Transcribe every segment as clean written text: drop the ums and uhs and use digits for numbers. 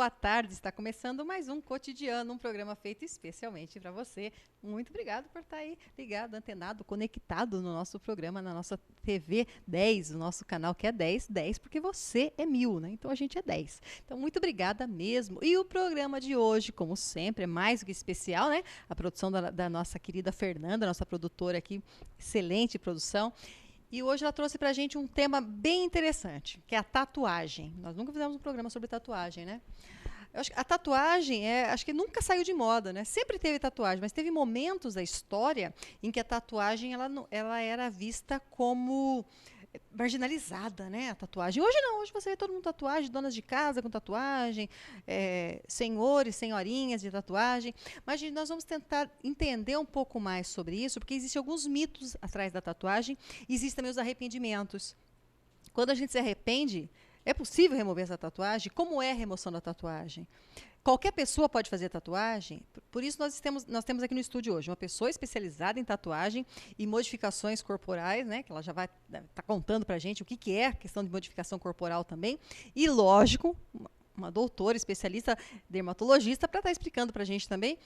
boa tarde. Está começando mais um Cotidiano, um programa feito especialmente para você. Muito obrigado por estar aí ligado, antenado, conectado no nosso programa, na nossa TV 10, no nosso canal que é 10, porque você é 1000, né? Então a gente é 10. Então muito obrigada mesmo. E o programa de hoje, como sempre, é mais do que especial, né? A produção da nossa querida Fernanda, nossa produtora aqui, excelente produção. E hoje ela trouxe pra gente um tema bem interessante, que é a tatuagem. Nós nunca fizemos um programa sobre tatuagem, né? Eu acho que a tatuagem, acho que nunca saiu de moda, né? Sempre teve tatuagem, mas teve momentos da história em que a tatuagem ela era vista como marginalizada, né? A tatuagem. Hoje não, hoje você vê todo mundo com tatuagem, donas de casa com tatuagem, senhores, senhorinhas de tatuagem. Mas gente, nós vamos tentar entender um pouco mais sobre isso, porque existem alguns mitos atrás da tatuagem, e existem também os arrependimentos. Quando a gente se arrepende, é possível remover essa tatuagem? Como é a remoção da tatuagem? Qualquer pessoa pode fazer tatuagem, por isso nós temos aqui no estúdio hoje uma pessoa especializada em tatuagem e modificações corporais, né, que ela já vai estar contando para a gente o que é a questão de modificação corporal também, e lógico, uma doutora especialista dermatologista para estar explicando para a gente também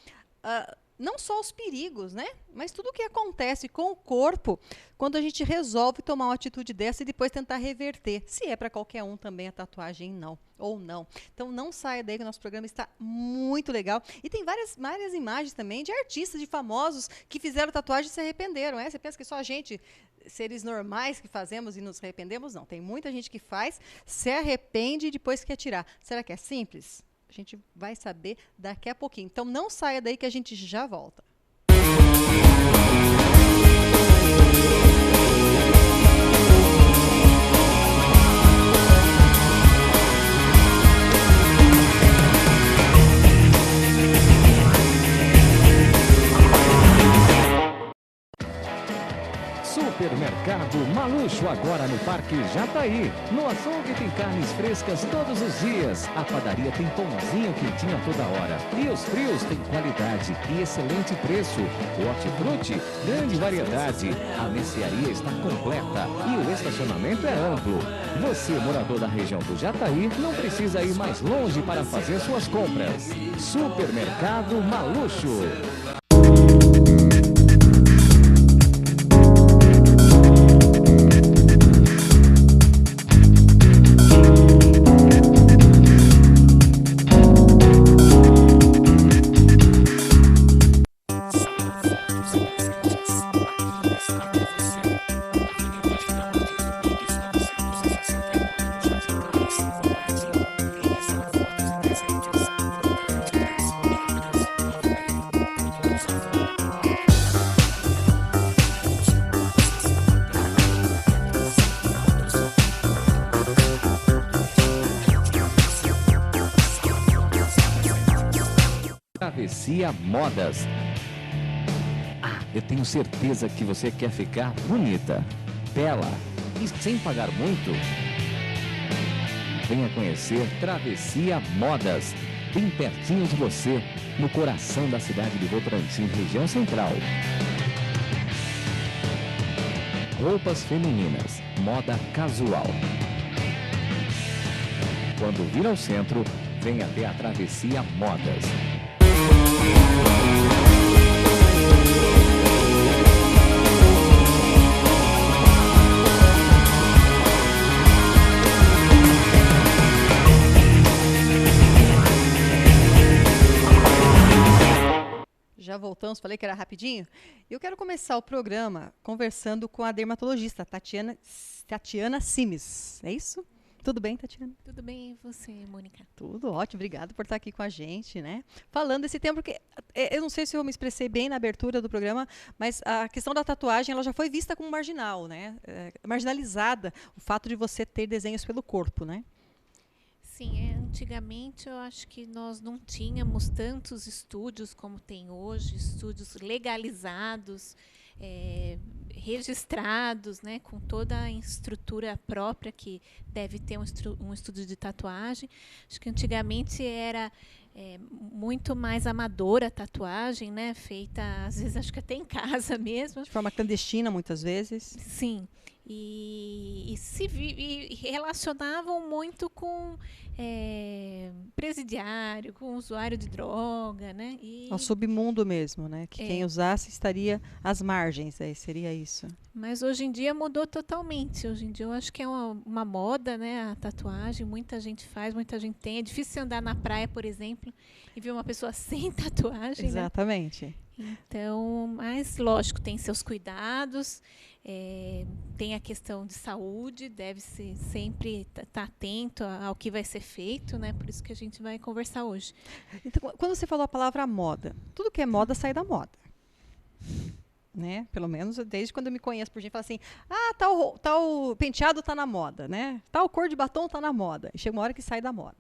não só os perigos, né, mas tudo o que acontece com o corpo quando a gente resolve tomar uma atitude dessa e depois tentar reverter, se é para qualquer um também a tatuagem ou não. Então não saia daí que o nosso programa está muito legal. E tem várias imagens também de artistas, de famosos que fizeram tatuagem e se arrependeram. Você pensa que só a gente, seres normais, que fazemos e nos arrependemos? Não, tem muita gente que faz, se arrepende e depois quer tirar. Será que é simples? A gente vai saber daqui a pouquinho. Então não saia daí que a gente já volta. Supermercado Maluxo, agora no Parque Jataí. No açougue tem carnes frescas todos os dias. A padaria tem pãozinho quentinho a toda hora. E os frios têm qualidade e excelente preço. O hortifruti, grande variedade. A mercearia está completa e o estacionamento é amplo. Você, morador da região do Jataí, não precisa ir mais longe para fazer suas compras. Supermercado Maluxo. Travessia Modas. Eu tenho certeza que você quer ficar bonita, bela e sem pagar muito. Venha conhecer Travessia Modas, bem pertinho de você, no coração da cidade de Votorantim, região central. Roupas femininas, moda casual. Quando vir ao centro, venha até a Travessia Modas. Já voltamos, falei que era rapidinho. Eu quero começar o programa conversando com a dermatologista Tatiana Simes. É isso? Tudo bem, Tatiana? Tudo bem, e você, Mônica? Tudo ótimo, obrigada por estar aqui com a gente, né? Falando desse tema, porque eu não sei se eu me expressei bem na abertura do programa, mas a questão da tatuagem, ela já foi vista como marginal, né? Marginalizada, o fato de você ter desenhos pelo corpo, né? Sim, antigamente eu acho que nós não tínhamos tantos estúdios como tem hoje, estúdios legalizados, registrados, né, com toda a estrutura própria que deve ter um estúdio de tatuagem. Acho que antigamente era muito mais amadora a tatuagem, né, feita às vezes acho que até em casa mesmo. De forma clandestina, muitas vezes. Sim. e e relacionavam muito com presidiário, com usuário de droga, né? Ao submundo mesmo, né? Que quem usasse estaria às margens, seria isso. Mas hoje em dia mudou totalmente. Hoje em dia eu acho que é uma moda, né? A tatuagem, muita gente faz, muita gente tem. É difícil andar na praia, por exemplo, e ver uma pessoa sem tatuagem, Exatamente. Né? Então, mas lógico, tem seus cuidados, tem a questão de saúde, deve-se sempre estar atento ao que vai ser feito, né? Por isso que a gente vai conversar hoje. Então, quando você falou a palavra moda, tudo que é moda sai da moda. Né? Pelo menos desde quando eu me conheço por gente, fala assim, tal penteado tá na moda, né? Tal cor de batom tá na moda. E chega uma hora que sai da moda.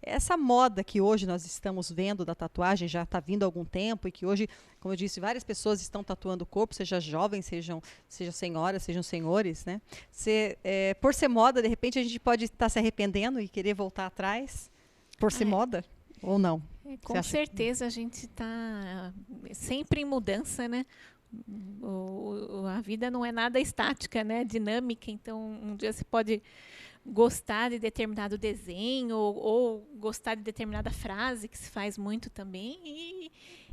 Essa moda que hoje nós estamos vendo da tatuagem já está vindo há algum tempo e que hoje, como eu disse, várias pessoas estão tatuando o corpo, seja jovens, sejam senhoras, sejam senhores, né? Por ser moda, de repente a gente pode estar se arrependendo e querer voltar atrás por ser moda ou não? Com certeza a gente está sempre em mudança, né? A vida não é nada estática, né? Dinâmica, então um dia você pode gostar de determinado desenho ou gostar de determinada frase, que se faz muito também,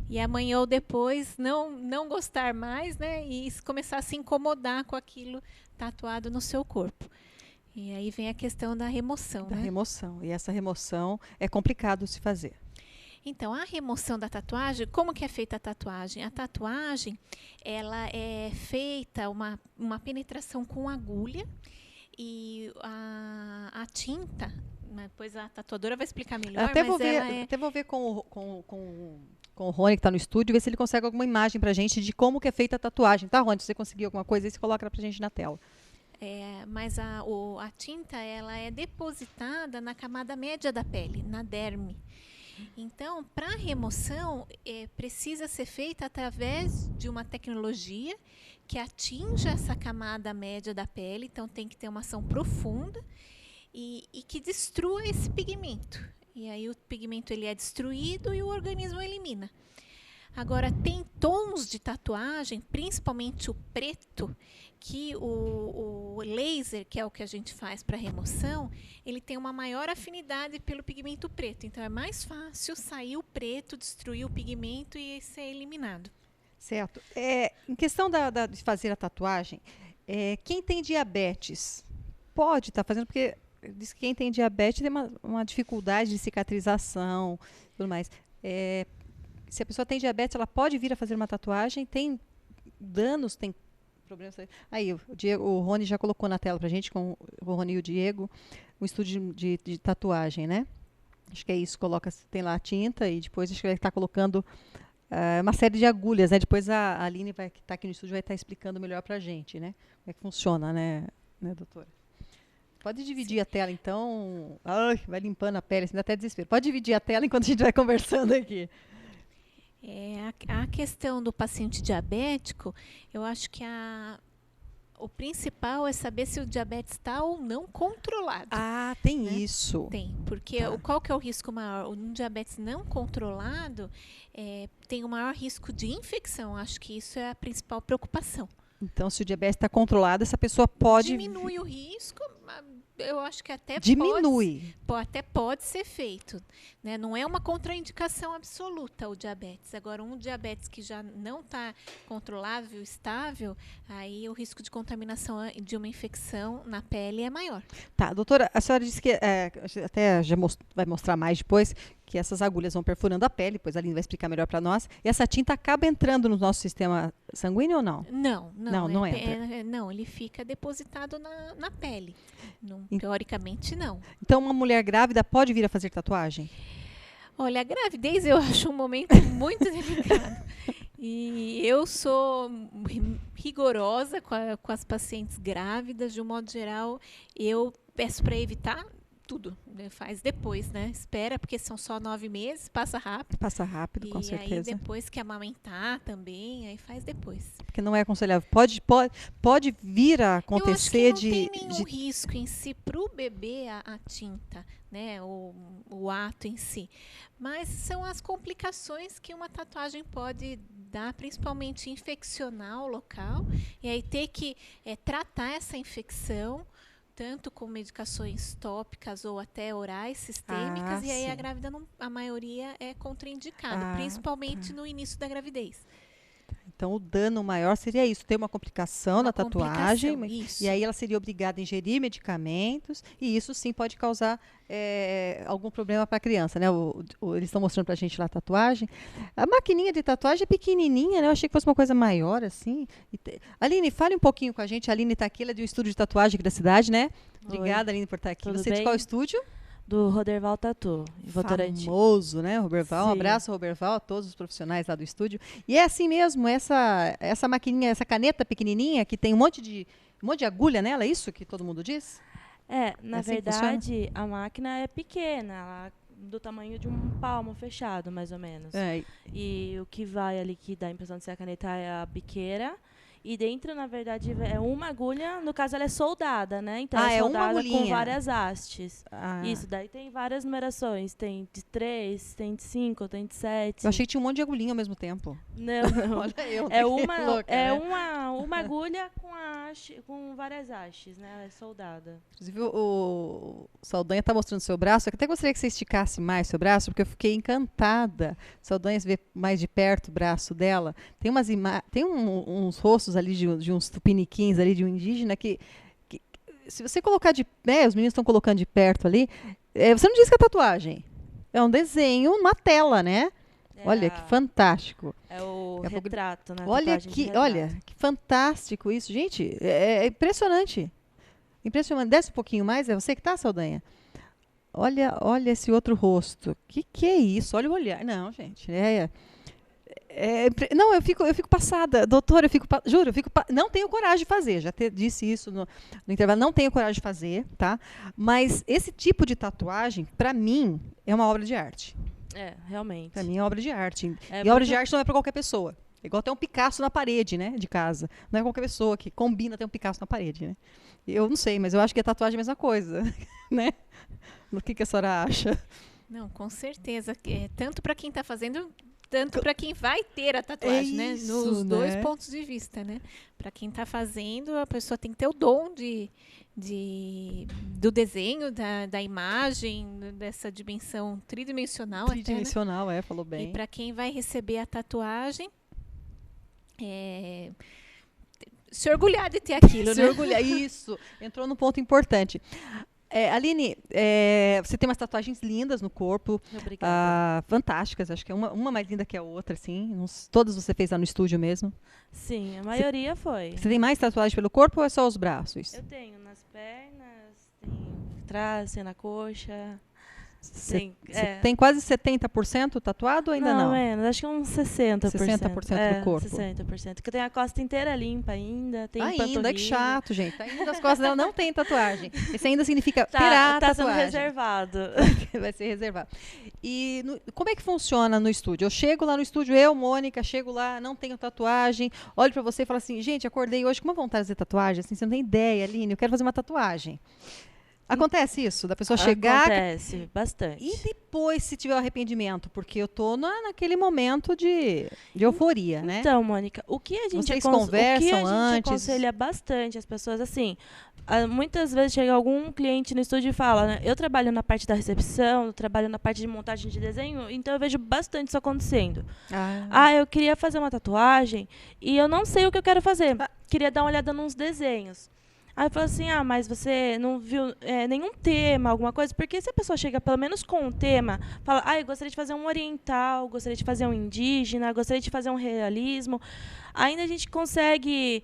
e amanhã ou depois não gostar mais, né? E começar a se incomodar com aquilo tatuado no seu corpo. E aí vem a questão da remoção. Da remoção. E essa remoção é complicado se fazer. Então, a remoção da tatuagem, como que é feita a tatuagem? A tatuagem, ela é feita uma penetração com agulha, e a tinta, depois a tatuadora vai explicar melhor, até vou ver com o Rony, que está no estúdio, ver se ele consegue alguma imagem para a gente de como que é feita a tatuagem. Tá, Rony? Se você conseguir alguma coisa, aí você coloca para a gente na tela. Mas a tinta, ela é depositada na camada média da pele, na derme. Então, para a remoção, precisa ser feita através de uma tecnologia que atinja essa camada média da pele, então tem que ter uma ação profunda e que destrua esse pigmento. E aí o pigmento ele é destruído e o organismo elimina. Agora, tem tons de tatuagem, principalmente o preto, que o laser, que é o que a gente faz para remoção, ele tem uma maior afinidade pelo pigmento preto. Então, é mais fácil sair o preto, destruir o pigmento e ser eliminado. Certo. Em questão de fazer a tatuagem, quem tem diabetes pode estar fazendo, porque diz que quem tem diabetes tem uma dificuldade de cicatrização e tudo mais. Se a pessoa tem diabetes, ela pode vir a fazer uma tatuagem, tem danos, tem problemas. Aí, o Rony já colocou na tela pra gente, com o Rony e o Diego, um estúdio de tatuagem, né? Acho que é isso, tem lá a tinta e depois acho que ele está colocando uma série de agulhas, né? Depois a Aline, que está aqui no estúdio, vai estar explicando melhor pra gente, né? Como é que funciona, né doutora? Pode dividir a tela, então. Ai, vai limpando a pele, assim, dá até desespero. Pode dividir a tela enquanto a gente vai conversando aqui. A questão do paciente diabético, eu acho que o principal é saber se o diabetes está ou não controlado. Ah, tem, né? Isso. Tem, porque qual que é o risco maior? Um diabetes não controlado tem o maior risco de infecção. Acho que isso é a principal preocupação. Então, se o diabetes está controlado, essa pessoa pode... Diminui o risco, eu acho que até pode ser feito, né? Não é uma contraindicação absoluta o diabetes. Agora, um diabetes que já não está controlável, estável, aí o risco de contaminação de uma infecção na pele é maior. Tá, doutora, a senhora disse que, até já vai mostrar mais depois, que essas agulhas vão perfurando a pele, depois a Aline vai explicar melhor para nós, e essa tinta acaba entrando no nosso sistema sanguíneo ou não? Não entra. Não, ele fica depositado na pele. Teoricamente, não. Então, uma mulher grávida pode vir a fazer tatuagem? Olha, a gravidez eu acho um momento muito delicado. E eu sou rigorosa com as pacientes grávidas. De um modo geral, eu peço para evitar tudo, né? Faz depois, né? Espera, porque são só 9 meses, passa rápido. Passa rápido, com E aí certeza. depois que amamentar também, aí faz depois. Porque não é aconselhável. Pode vir a acontecer Eu acho que não tem nenhum de risco em si para o bebê a tinta, né? O ato em si. Mas são as complicações que uma tatuagem pode dar, principalmente infeccionar o local. E aí ter que tratar essa infecção, tanto com medicações tópicas ou até orais sistêmicas, e aí sim. a grávida, a maioria é contraindicada, principalmente no início da gravidez. Então, o dano maior seria isso, ter uma complicação na tatuagem, isso. e aí ela seria obrigada a ingerir medicamentos, e isso sim pode causar algum problema para a criança, né? Eles estão mostrando para a gente lá a tatuagem. A maquininha de tatuagem é pequenininha, né? Eu achei que fosse uma coisa maior, assim. Aline, fale um pouquinho com a gente. A Aline está aqui, ela é de um estúdio de tatuagem aqui da cidade, né? Obrigada, Aline, por estar aqui. Tudo Você é de bem? qual estúdio? Do Roderval Tatu, em Votorantim. Famoso, né, Roberval? Um Sim. abraço, Roberval, a todos os profissionais lá do estúdio. E é assim mesmo, essa maquininha, essa caneta pequenininha que tem um monte de agulha nela, é isso que todo mundo diz? Na assim que verdade, a máquina é pequena, ela do tamanho de um palmo fechado, mais ou menos. E o que vai ali, que dá a impressão de ser a caneta, é a biqueira. E dentro, na verdade, é uma agulha, no caso ela é soldada, né? Então é uma soldada agulhinha. com várias hastes. Ah. Isso, daí tem várias numerações. Tem de 3, tem de 5, tem de 7. Eu achei que tinha um monte de agulhinha ao mesmo tempo. Não. Olha eu. É louca, uma agulha com várias hastes, né? Ela é soldada. Inclusive, o Saldanha está mostrando seu braço. Eu até gostaria que você esticasse mais seu braço, porque eu fiquei encantada. Saldanha, você vê mais de perto o braço dela. Tem uns rostos ali de uns tupiniquins ali de um indígena que se você colocar os meninos estão colocando de perto ali, você não diz que é tatuagem. É um desenho, uma tela, né? Olha, que fantástico. É o retrato, né? Olha, que fantástico isso. Gente, é impressionante. Impressionante. Desce um pouquinho mais, é você que tá, Saldanha? Olha esse outro rosto. Que é isso? Olha o olhar. Não, gente, não, eu fico passada, doutora, juro, não tenho coragem de fazer, disse isso no intervalo, não tenho coragem de fazer, tá? Mas esse tipo de tatuagem, para mim, é uma obra de arte. Realmente. Para mim é obra de arte. E obra de arte não é para qualquer pessoa. É igual ter um Picasso na parede, né, de casa. Não é qualquer pessoa que combina ter um Picasso na parede, né? Eu não sei, mas eu acho que a tatuagem é a mesma coisa, né? O que a senhora acha? Não, com certeza. Tanto para quem está fazendo, tanto para quem vai ter a tatuagem, né? Nos dois pontos de vista, né? Para quem está fazendo, a pessoa tem que ter o dom do desenho, da imagem, dessa dimensão tridimensional. Tridimensional, até, né? Falou bem. E para quem vai receber a tatuagem, se orgulhar de ter aquilo, se né? orgulhar, isso. Entrou num ponto importante. Aline, você tem umas tatuagens lindas no corpo. Obrigada. Fantásticas, acho que é uma mais linda que a outra, assim. Todas você fez lá no estúdio mesmo? Sim, a maioria foi. Você tem mais tatuagem pelo corpo ou é só os braços? Eu tenho nas pernas, tem atrás, tem na coxa. Você tem quase 70% tatuado ou ainda não? Não, menos, acho que uns 60%. 60% do corpo. 60%. Porque eu tenho a costa inteira limpa ainda, tem Ainda, que chato, gente. Ainda as costas dela não tem tatuagem. Esse ainda significa terá tá tatuagem. sendo reservado. Vai ser reservado. E como é que funciona no estúdio? Eu chego lá no estúdio, eu, Mônica, chego lá, não tenho tatuagem, olho pra você e falo assim, gente, acordei hoje com uma vontade de fazer tatuagem, assim, você não tem ideia, Aline, eu quero fazer uma tatuagem. Acontece isso, da pessoa chegar... Acontece, bastante. E depois, se tiver o arrependimento? Porque eu tô naquele momento de euforia, né? Então, Mônica, o que a gente conversam antes? Aconselha bastante as pessoas, assim, muitas vezes chega algum cliente no estúdio e fala, né, eu trabalho na parte da recepção, eu trabalho na parte de montagem de desenho, então eu vejo bastante isso acontecendo. Eu queria fazer uma tatuagem e eu não sei o que eu quero fazer. Queria dar uma olhada nos desenhos. Aí eu falo assim, mas você não viu nenhum tema, alguma coisa? Porque se a pessoa chega pelo menos com um tema, fala, eu gostaria de fazer um oriental, gostaria de fazer um indígena, gostaria de fazer um realismo. ainda a gente consegue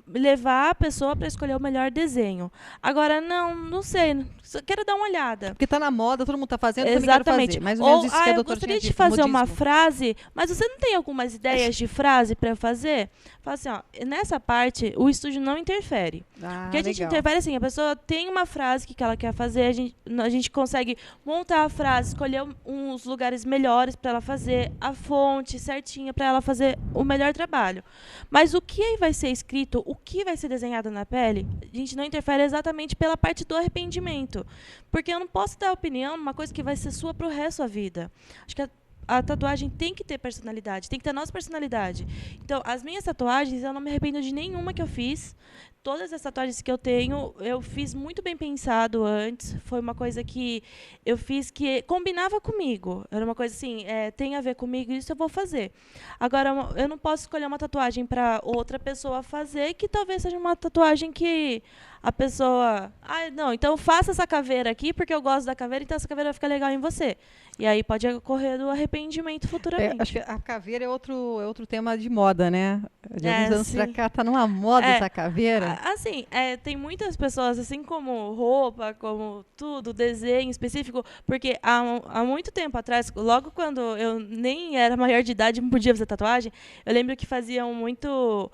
levar a pessoa para escolher o melhor desenho. Agora, não sei, só quero dar uma olhada. Porque está na moda, todo mundo está fazendo, Exatamente. também quero fazer. Mais ou menos isso que a eu doutora gostaria tinha de fazer dito, uma modismo. frase, mas você não tem algumas ideias de frase para eu fazer? Fala assim, ó, nessa parte, o estúdio não interfere. Porque a gente legal. interfere assim, a pessoa tem uma frase que ela quer fazer, a gente consegue montar a frase, escolher uns lugares melhores para ela fazer, a fonte certinha para ela fazer o melhor trabalho. Mas o que vai ser escrito, o que vai ser desenhado na pele, a gente não interfere exatamente pela parte do arrependimento. Porque eu não posso dar opinião numa coisa que vai ser sua pro resto da vida. Acho que a tatuagem tem que ter personalidade, tem que ter a nossa personalidade. Então, as minhas tatuagens, eu não me arrependo de nenhuma que eu fiz. Todas as tatuagens que eu tenho, eu fiz muito bem pensado antes. Foi uma coisa que eu fiz que combinava comigo. Era uma coisa assim, tem a ver comigo, isso eu vou fazer. Agora, eu não posso escolher uma tatuagem para outra pessoa fazer, que talvez seja uma tatuagem que a pessoa... não, então faça essa caveira aqui, porque eu gosto da caveira, então essa caveira vai ficar legal em você. E aí pode ocorrer do arrependimento futuramente. Acho que a caveira é outro tema de moda, né? De alguns anos sim. pra cá tá numa moda essa caveira. Assim, tem muitas pessoas, assim como roupa, como tudo, desenho específico, porque há muito tempo atrás, logo quando eu nem era maior de idade, não podia fazer tatuagem, eu lembro que faziam muito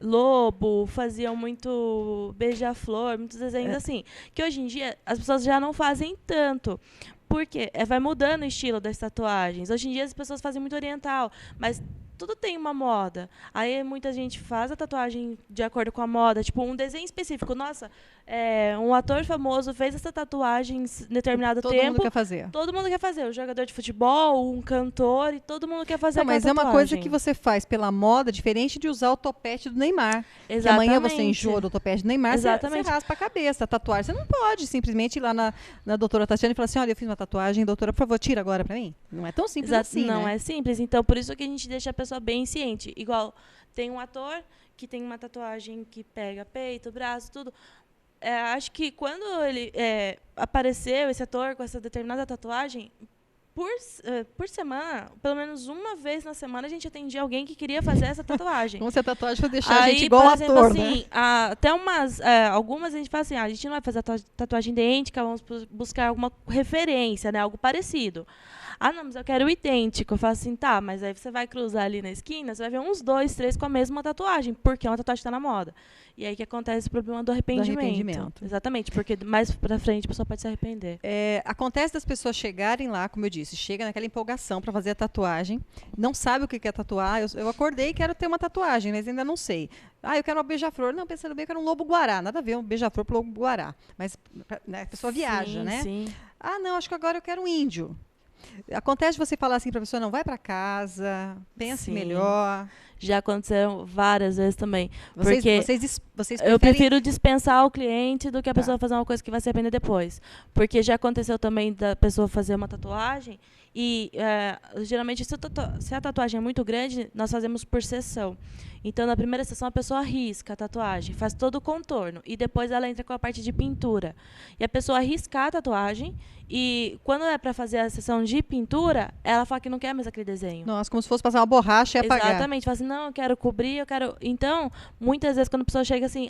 lobo, faziam muito beija-flor, muitos desenhos assim, que hoje em dia as pessoas já não fazem tanto. Porque vai mudando o estilo das tatuagens. Hoje em dia as pessoas fazem muito oriental, mas tudo tem uma moda. Aí muita gente faz a tatuagem de acordo com a moda, tipo um desenho específico. Nossa, um ator famoso fez essa tatuagem em determinado tempo. Todo mundo quer fazer. Todo mundo quer fazer. Um jogador de futebol, um cantor, e todo mundo quer fazer aquela Mas tatuagem. é uma coisa que você faz pela moda, diferente de usar o topete do Neymar. Exatamente. Que amanhã você enjoa do topete do Neymar, você raspa a cabeça. A tatuagem, você não pode simplesmente ir lá na doutora Tatiana e falar assim, olha, eu fiz uma tatuagem, doutora, por favor, tira agora pra mim. Não é tão simples assim, Não né? é simples. Então, por isso que a gente deixa a pessoa bem ciente. Igual, tem um ator que tem uma tatuagem que pega peito, braço, tudo. Acho que quando ele apareceu, esse ator com essa determinada tatuagem, por semana, pelo menos uma vez na semana, a gente atendia alguém que queria fazer essa tatuagem. Como se a tatuagem fosse deixar a gente Aí, igual por exemplo, ator, assim, né? até algumas a gente fala assim, a gente não vai fazer tatuagem idêntica, vamos buscar alguma referência, né, algo parecido. Não, mas eu quero o idêntico. Eu falo assim, tá, mas aí você vai cruzar ali na esquina, você vai ver uns 2, 3 com a mesma tatuagem, porque uma tatuagem está na moda. E aí que acontece o problema do arrependimento. Exatamente, porque mais pra frente a pessoa pode se arrepender. Acontece das pessoas chegarem lá, como eu disse, chega naquela empolgação para fazer a tatuagem, não sabe o que quer tatuar. Eu acordei e quero ter uma tatuagem, mas ainda não sei. Eu quero uma beija-flor. Não, pensando bem, eu quero um lobo-guará. Nada a ver um beija-flor pro lobo-guará. Mas né, a pessoa viaja, né? Sim. Não, acho que agora eu quero um índio. Acontece de você falar assim para a pessoa, não, vai para casa, pense melhor. Já aconteceram várias vezes também. Porque vocês eu prefiro dispensar o cliente do que a pessoa fazer uma coisa que vai se arrepender depois. Porque já aconteceu também da pessoa fazer uma tatuagem e geralmente se a tatuagem é muito grande, nós fazemos por sessão. Então, na primeira sessão, a pessoa risca a tatuagem, faz todo o contorno. E depois ela entra com a parte de pintura. E a pessoa riscar a tatuagem e quando é para fazer a sessão de pintura, ela fala que não quer mais aquele desenho. Nossa, como se fosse passar uma borracha e apagar. Exatamente. Fala assim, não, eu quero cobrir, eu quero... Então, muitas vezes quando a pessoa chega assim,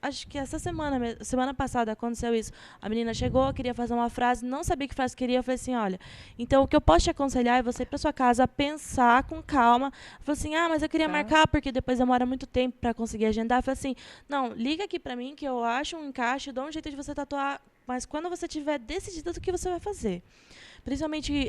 acho que essa semana passada aconteceu isso. A menina chegou, queria fazer uma frase, não sabia que frase queria. Eu falei assim, olha, então o que eu posso te aconselhar é você ir para sua casa, pensar com calma. Falei assim, mas eu queria marcar, porque depois demora muito tempo para conseguir agendar. Eu falei assim, não, liga aqui para mim que eu acho um encaixe, dou um jeito de você tatuar, mas quando você tiver decidido do que você vai fazer. Principalmente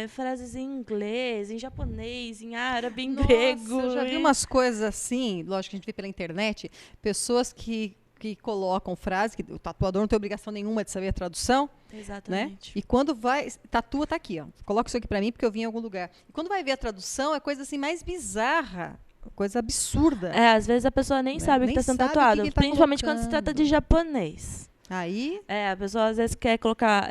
frases em inglês, em japonês, em árabe, em grego. Eu já vi umas coisas assim, lógico que a gente vê pela internet, pessoas que colocam frases, que o tatuador não tem obrigação nenhuma de saber a tradução. Exatamente. Né? E quando vai, tatua, tá aqui, ó. Coloca isso aqui pra mim porque eu vim em algum lugar. E quando vai ver a tradução, é coisa assim mais bizarra. Coisa absurda. Às vezes a pessoa nem sabe o que está sendo tatuado. Que tá principalmente colocando. Quando se trata de japonês. Aí? A pessoa às vezes quer colocar...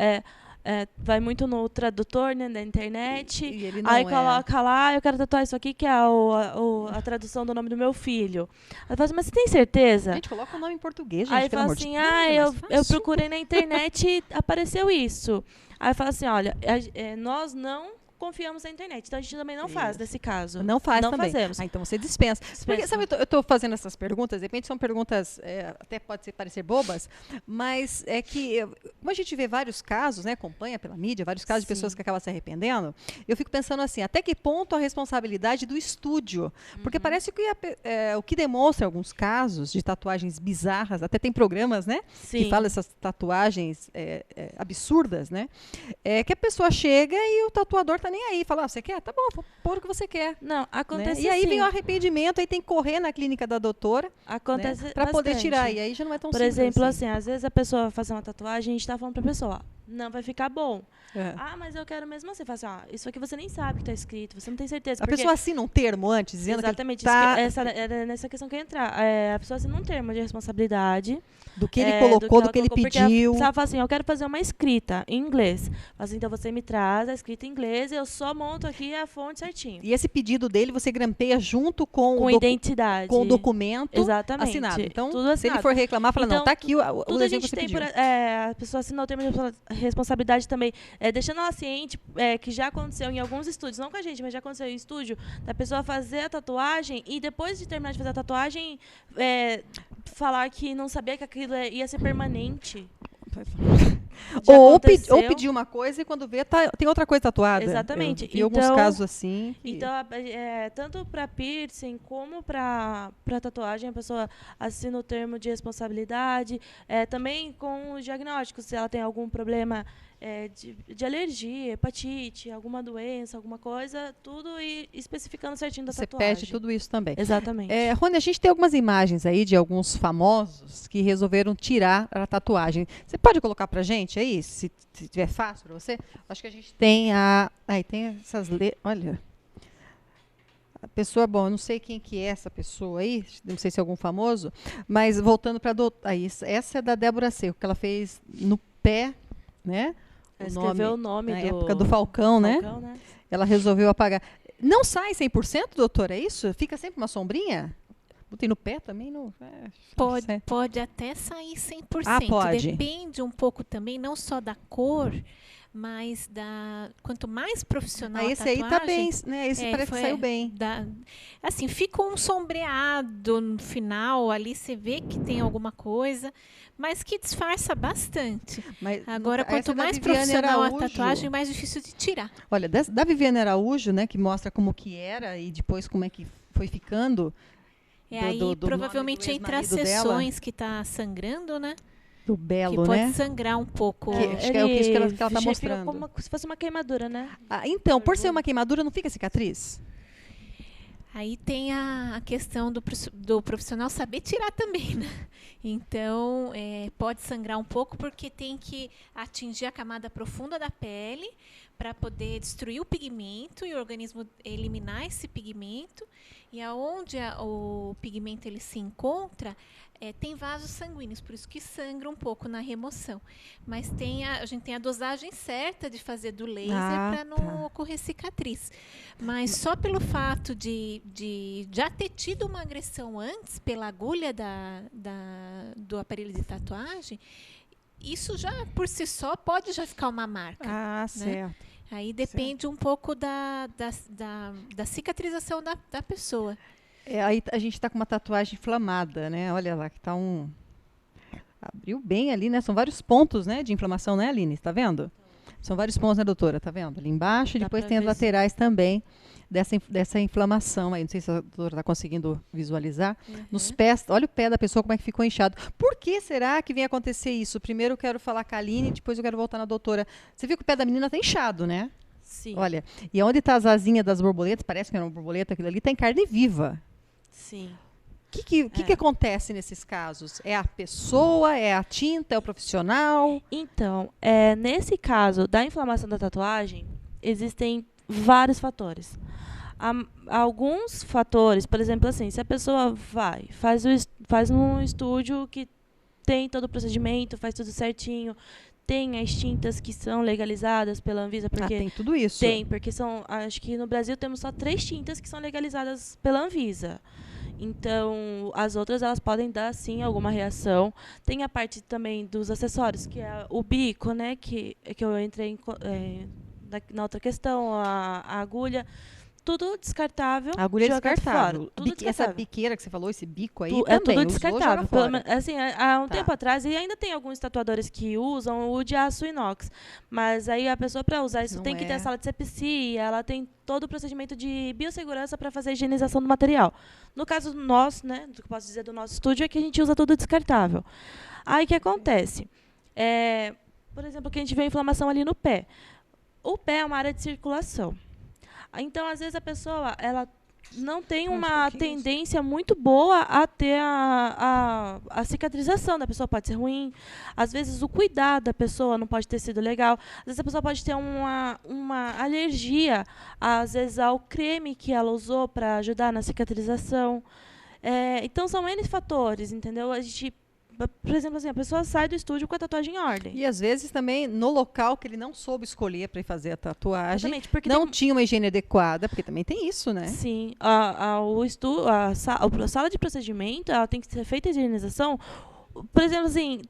vai muito no tradutor, né, da internet. E ele não aí coloca lá, eu quero tatuar isso aqui, que é a tradução do nome do meu filho. Aí fala assim, mas você tem certeza? Gente, coloca o nome em português, gente, aí pelo fala amor assim, de Deus, eu procurei na internet e apareceu isso. Aí fala assim, olha, nós não confiamos na internet. Então, a gente também não faz nesse caso. Não faz não também. Fazemos. Então, você dispensa. Porque, sabe, eu estou fazendo essas perguntas, de repente são perguntas, até pode parecer bobas, mas é que, como a gente vê vários casos, né, acompanha pela mídia, vários casos de pessoas que acabam se arrependendo, eu fico pensando assim, até que ponto a responsabilidade do estúdio? Porque parece que o que demonstra alguns casos de tatuagens bizarras, até tem programas, né, que falam essas tatuagens absurdas, né, que a pessoa chega e o tatuador tá nem aí, fala, você quer? Tá bom, vou pôr o que você quer. Não, acontece E aí assim. vem o arrependimento, aí tem que correr na clínica da doutora, acontece para poder bastante. tirar, e aí já não é tão Por simples exemplo, assim. às vezes a pessoa vai fazer uma tatuagem e a gente tá falando pra pessoa, não vai ficar bom. É. Mas eu quero mesmo assim. Fala assim, isso aqui você nem sabe que tá escrito, você não tem certeza. A porque pessoa assina um termo antes, dizendo exatamente, que tá era nessa questão que eu ia entrar. A pessoa assina um termo de responsabilidade. do que ele colocou, do que ele pediu. Porque ela fala assim, eu quero fazer uma escrita em inglês. Fala assim, então você me traz a escrita em inglês e eu só monto aqui a fonte certinho. E esse pedido dele você grampeia junto com identidade. com o documento exatamente, assinado. Então, tudo assinado. se ele for reclamar, fala, Então, não, tá aqui o tudo a exemplo que gente você tem pediu. a pessoa assinou o termo de responsabilidade também, deixando ela ciente que já aconteceu em alguns estúdios, não com a gente, mas já aconteceu em estúdio, da pessoa fazer a tatuagem e depois de terminar de fazer a tatuagem, falar que não sabia que aquilo ia ser permanente. Ou pedir uma coisa e quando vê, tem outra coisa tatuada. Exatamente. Eu vi alguns casos assim. Então, tanto para piercing como para tatuagem, a pessoa assina o termo de responsabilidade. Também com os diagnósticos, se ela tem algum problema de alergia, hepatite, alguma doença, alguma coisa, tudo e especificando certinho da tatuagem. Você pede tudo isso também. Exatamente. Rony, a gente tem algumas imagens aí de alguns famosos que resolveram tirar a tatuagem. Você pode colocar pra gente aí, se tiver fácil para você? Acho que a gente tem aí tem essas letras. Olha. A pessoa, bom, eu não sei quem que é essa pessoa aí, não sei se é algum famoso, mas voltando para essa é da Débora Seco, que ela fez no pé, né? Escreveu o nome na do época do Falcão, né? né? Ela resolveu apagar. Não sai 100%, doutora, é isso? Fica sempre uma sombrinha? Botei no pé também? Não, pode até sair 100%. Pode. Depende um pouco também, não só da cor, mas quanto mais profissional a esse tatuagem... aí tá bem, né? Esse parece que saiu bem. Assim, fica um sombreado no final, ali você vê que tem alguma coisa, mas que disfarça bastante. Agora, quanto mais profissional a tatuagem, mais difícil de tirar. Olha, da Viviane Araújo, né, que mostra como que era e depois como é que foi ficando. Aí, provavelmente, entre as sessões que tá sangrando, né? Do Belo, que pode né? sangrar um pouco. Acho que é isso que ela está mostrando. Como se fosse uma queimadura, né? Então, por ser uma queimadura, não fica cicatriz? Aí tem a questão do profissional saber tirar também, né? Então, pode sangrar um pouco porque tem que atingir a camada profunda da pele para poder destruir o pigmento e o organismo eliminar esse pigmento. E aonde o pigmento ele se encontra, tem vasos sanguíneos, por isso que sangra um pouco na remoção. Mas a gente tem a dosagem certa de fazer do laser para não ocorrer cicatriz. Mas só pelo fato de já ter tido uma agressão antes pela agulha do aparelho de tatuagem, isso já por si só pode já ficar uma marca. Né? Certo. Aí depende um pouco da cicatrização da pessoa. Aí a gente está com uma tatuagem inflamada, né? Olha lá, que tá abriu bem ali, né? São vários pontos, né, de inflamação, né, Aline? Está vendo? São vários pontos, né, doutora? Tá vendo? Ali embaixo e depois tem as laterais também dessa inflamação aí. Não sei se a doutora está conseguindo visualizar. Nos pés, olha o pé da pessoa como é que ficou inchado. Por que será que vem acontecer isso? Primeiro eu quero falar com a Aline, depois eu quero voltar na doutora. Você viu que o pé da menina está inchado, né? Sim. Olha, e onde está as asinhas das borboletas, parece que era uma borboleta, aquilo ali, está em carne viva. Sim. O que acontece nesses casos? É a pessoa, é a tinta, é o profissional? Então, nesse caso da inflamação da tatuagem, existem vários fatores. Alguns fatores, por exemplo, assim, se a pessoa faz um estúdio que tem todo o procedimento, faz tudo certinho, tem as tintas que são legalizadas pela Anvisa, porque tem tudo isso. Porque acho que no Brasil temos só 3 tintas que são legalizadas pela Anvisa. Então, as outras, elas podem dar, sim, alguma reação. Tem a parte também dos acessórios, que é o bico, né, que eu entrei na outra questão, a agulha, tudo descartável. A agulha é jogado descartável. Fora, tudo Essa descartável. biqueira que você falou, esse bico aí, É também tudo usou, descartável. joga fora. Assim, há um Tá. tempo atrás, e ainda tem alguns tatuadores que usam o de aço inox. Mas aí a pessoa, para usar isso, Não tem que ter é. a sala de sepsia, ela tem todo o procedimento de biossegurança para fazer a higienização do material. No caso nosso, né, do que eu posso dizer do nosso estúdio, é que a gente usa tudo descartável. Aí o que acontece? Por exemplo, que a gente vê inflamação ali no pé. O pé é uma área de circulação. Então, às vezes, a pessoa ela não tem uma tendência muito boa a ter a cicatrização da pessoa, pode ser ruim. Às vezes, o cuidado da pessoa não pode ter sido legal. Às vezes, a pessoa pode ter uma alergia, às vezes, ao creme que ela usou para ajudar na cicatrização. Então, são N fatores, entendeu? A gente... Por exemplo, assim, a pessoa sai do estúdio com a tatuagem em ordem. E às vezes também no local que ele não soube escolher para fazer a tatuagem, Exatamente, porque não tinha uma higiene adequada, porque também tem isso, né? Sim, a sala de procedimento, ela tem que ser feita a higienização. Por exemplo, assim,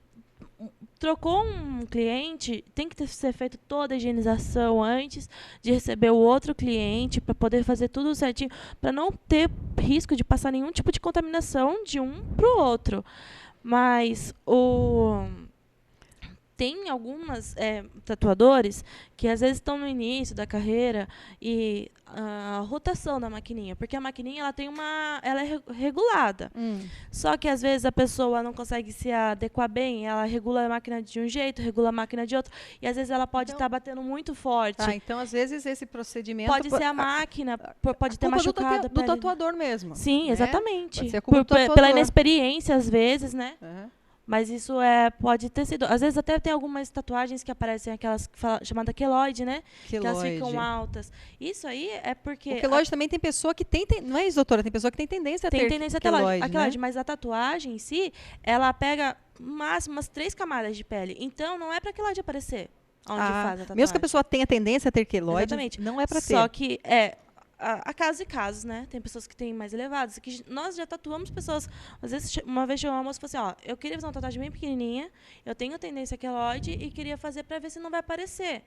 trocou um cliente, tem que ser feita toda a higienização antes de receber o outro cliente, para poder fazer tudo certinho, para não ter risco de passar nenhum tipo de contaminação de um para o outro. Mas tem algumas tatuadores que às vezes estão no início da carreira e a rotação da maquininha, porque a maquininha ela é regulada. Só que às vezes a pessoa não consegue se adequar bem, ela regula a máquina de um jeito, regula a máquina de outro, e às vezes ela pode estar batendo muito forte. Então às vezes esse procedimento Pode ser a máquina, pode ter machucado do tatuador mesmo. Sim, né? exatamente. Pode ser a culpa do Pela tatuador. inexperiência às vezes, né? Uhum. Mas isso pode ter sido... Às vezes até tem algumas tatuagens que aparecem, aquelas chamada queloide, né? Que elas ficam altas. Isso aí é porque... O queloide também tem pessoa que tem... Não é isso, doutora? Tem pessoa que tem tendência a ter tendência a queloide, queloide, mas a tatuagem em si, ela pega no máximo umas 3 camadas de pele. Então, não é para queloide aparecer onde faz a tatuagem. Mesmo que a pessoa tenha tendência a ter queloide, exatamente, não é para ter. Só que há casos e casos, né? Tem pessoas que têm mais elevados. Que nós já tatuamos pessoas. Às vezes, uma vez chegou uma moça e falou assim: eu queria fazer uma tatuagem bem pequenininha, eu tenho tendência a queloide e queria fazer para ver se não vai aparecer.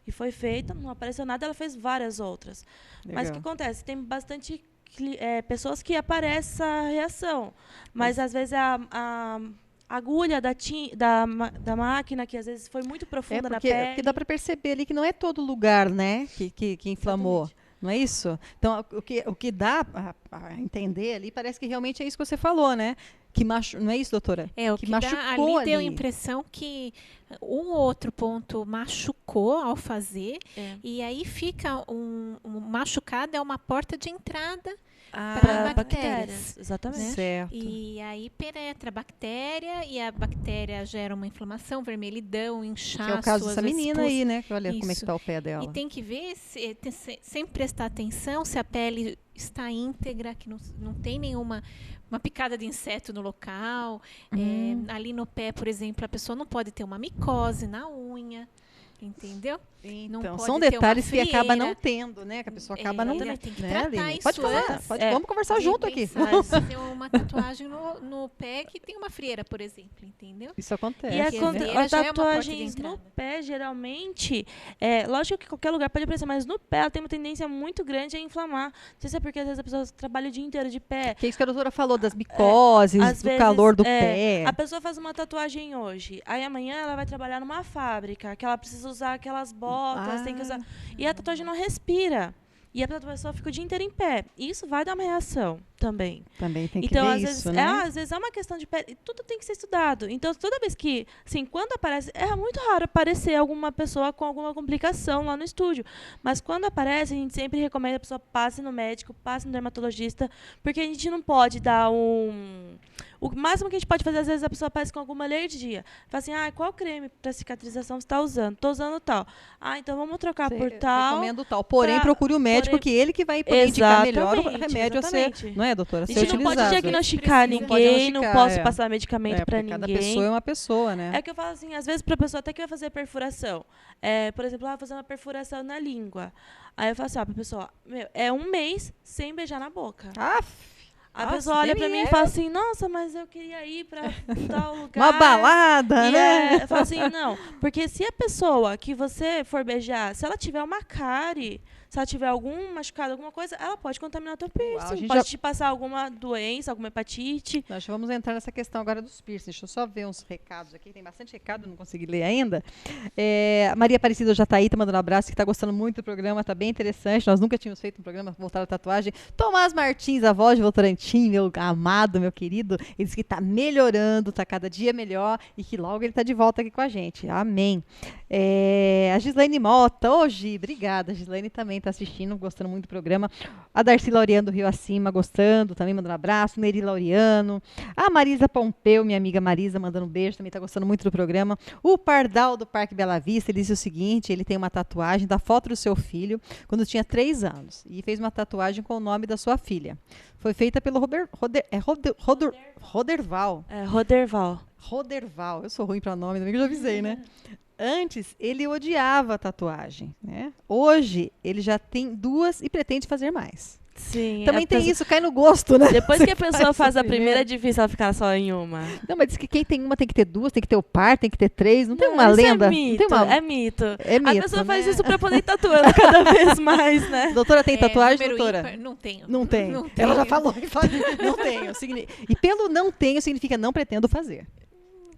E foi feita, não apareceu nada, ela fez várias outras. Legal. Mas o que acontece? Tem bastante pessoas que aparece essa reação. Mas às vezes a agulha da máquina, que às vezes foi muito profunda na pele. Porque dá para perceber ali que não é todo lugar, né, que inflamou. Exatamente. Não é isso? Então, o que dá a entender ali parece que realmente é isso que você falou, né? Não é isso, doutora? O que machucou ali. Deu a impressão que um outro ponto machucou ao fazer, e aí fica um machucado, é uma porta de entrada para bactérias. Exatamente. Né? Certo. E aí penetra a bactéria, e a bactéria gera uma inflamação, vermelhidão, inchaço. Que é o caso dessa menina aí, né? Olha isso. Como é que está o pé dela. E tem que ver, sempre prestar atenção se a pele está íntegra, que não tem nenhuma picada de inseto no local. Ali no pé, por exemplo, a pessoa não pode ter uma micose na unha. Entendeu? Então, são detalhes que acaba não tendo, né? Que a pessoa acaba não tendo. Tem que tratar isso. Pode falar, vamos conversar junto aqui. Tem uma tatuagem no pé que tem uma frieira, por exemplo, entendeu? Isso acontece. E as tatuagens no pé, geralmente, lógico que qualquer lugar pode aparecer, mas no pé ela tem uma tendência muito grande a inflamar. Não sei se é porque às vezes a pessoa trabalha o dia inteiro de pé. Que é isso que a doutora falou, das micoses, do calor do pé. A pessoa faz uma tatuagem hoje, aí amanhã ela vai trabalhar numa fábrica, que ela precisa usar aquelas botas, tem que usar. E a tatuagem não respira. E a pessoa fica o dia inteiro em pé. E isso vai dar uma reação também. Também tem que então, ver às isso, vezes, né? Às vezes é uma questão de pele. Tudo tem que ser estudado. Então, toda vez que, assim, quando aparece, é muito raro aparecer alguma pessoa com alguma complicação lá no estúdio. Mas quando aparece, a gente sempre recomenda a pessoa passe no médico, passe no dermatologista, porque a gente não pode dar o máximo que a gente pode fazer, às vezes a pessoa aparece com alguma alergia. Fala assim, qual creme para cicatrização você está usando? Estou usando tal. Então vamos trocar por tal. Recomendo tal. Porém, procure o médico, que ele que vai poder indicar melhor o remédio a ser, não é, doutora? A gente não pode diagnosticar ninguém, não posso passar medicamento para ninguém. Cada pessoa é uma pessoa, né? É que eu falo assim, às vezes para a pessoa até que vai fazer perfuração. Por exemplo, ela vai fazer uma perfuração na língua. Aí eu falo assim, para a pessoa, é 1 mês sem beijar na boca. A pessoa olha pra mim e fala assim, nossa, mas eu queria ir pra tal lugar. Uma balada, e né? Fala assim, não. Porque se a pessoa que você for beijar, se ela tiver uma cárie, se ela tiver algum machucado, alguma coisa, ela pode contaminar teu piercing. Pode te passar alguma doença, alguma hepatite. Nós vamos entrar nessa questão agora dos piercings. Deixa eu só ver uns recados aqui. Tem bastante recado, não consegui ler ainda. A Maria Aparecida já tá aí, tá mandando um abraço, que tá gostando muito do programa, tá bem interessante. Nós nunca tínhamos feito um programa voltado à tatuagem. Tomás Martins, a voz de Votorantim, meu amado, meu querido, ele disse que tá melhorando, tá cada dia melhor e que logo ele tá de volta aqui com a gente. Amém. A Gislaine Mota, hoje, obrigada. A Gislaine também tá assistindo, gostando muito do programa. A Darcy Laureano do Rio Acima, gostando, também mandando um abraço. Neri Laureano. A Marisa Pompeu, minha amiga Marisa, mandando um beijo, também tá gostando muito do programa. O Pardal do Parque Bela Vista, ele disse o seguinte, ele tem uma tatuagem da foto do seu filho quando tinha 3 anos e fez uma tatuagem com o nome da sua filha. Foi feita pelo Roderval. Roderval. Eu sou ruim para nome, também que eu já avisei, né? Antes, ele odiava a tatuagem, né? Hoje, ele já tem 2 e pretende fazer mais. Sim. Também tem isso, cai no gosto, né? Depois que a pessoa faz a primeira, é difícil ela ficar só em uma. Não, mas diz que quem tem uma tem que ter 2, tem que ter o par, tem que ter 3. Não tem uma lenda? É mito, não tem uma... é mito. É mito. A pessoa faz isso pra poder ir tatuando cada vez mais, né? Doutora, tem tatuagem, doutora? Ímpar, não tenho. Não tem. Não tenho. Ela já falou. Não tenho. E pelo não tenho, significa não pretendo fazer.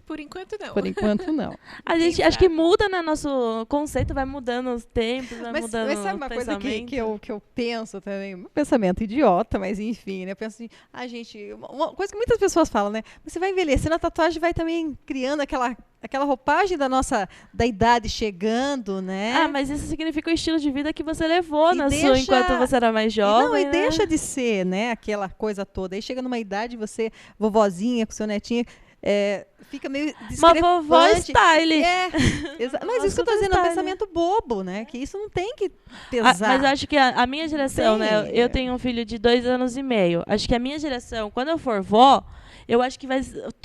Por enquanto, não. Por enquanto, não. A gente, acho que muda, né? Nosso conceito vai mudando os tempos, vai mudando mas sabe uma coisa pensamento. que eu penso também? Um pensamento idiota, mas enfim, né? Eu penso assim, gente, uma coisa que muitas pessoas falam, né? Você vai envelhecendo, a tatuagem vai também criando aquela roupagem da idade chegando, né? Mas isso significa o estilo de vida que você levou sua enquanto você era mais jovem. Não, deixa de ser, né? Aquela coisa toda. Aí chega numa idade, você, vovozinha, com seu netinho... fica meio discrepante. Uma vovó style. Mas isso que eu tô dizendo é um pensamento bobo, né? Que isso não tem que pesar. Mas eu acho que a minha geração, né? Eu tenho um filho de 2 anos e meio. Acho que a minha geração, quando eu for vó, eu acho que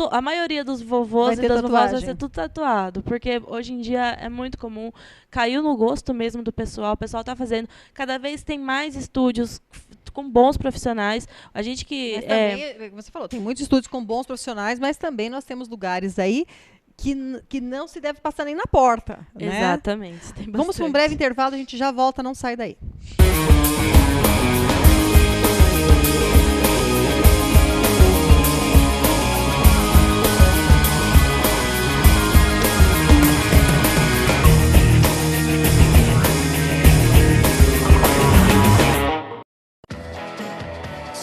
a maioria dos vovôs e das vovós vai ser tudo tatuado. Porque hoje em dia é muito comum. Caiu no gosto mesmo do pessoal. O pessoal tá fazendo. Cada vez tem mais estúdios com bons profissionais. A gente que... Mas também, você falou, tem muitos estúdios com bons profissionais, mas também nós temos lugares aí que não se deve passar nem na porta. Exatamente. Né? Vamos para um breve intervalo, a gente já volta, não sai daí.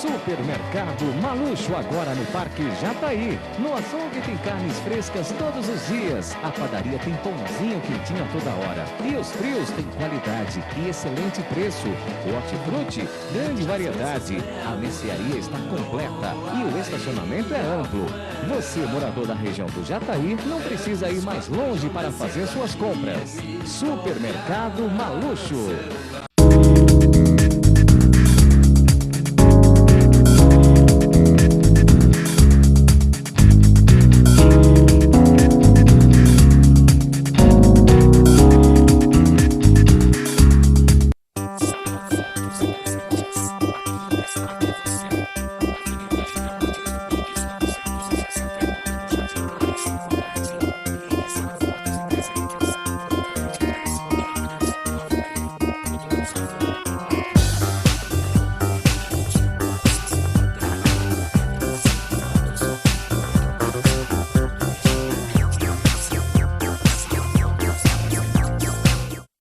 Supermercado Maluxo, agora no Parque Jataí. No açougue tem carnes frescas todos os dias. A padaria tem pãozinho quentinho toda hora. E os frios têm qualidade e excelente preço. O hortifruti, grande variedade. A mercearia está completa e o estacionamento é amplo. Você, morador da região do Jataí, não precisa ir mais longe para fazer suas compras. Supermercado Maluxo.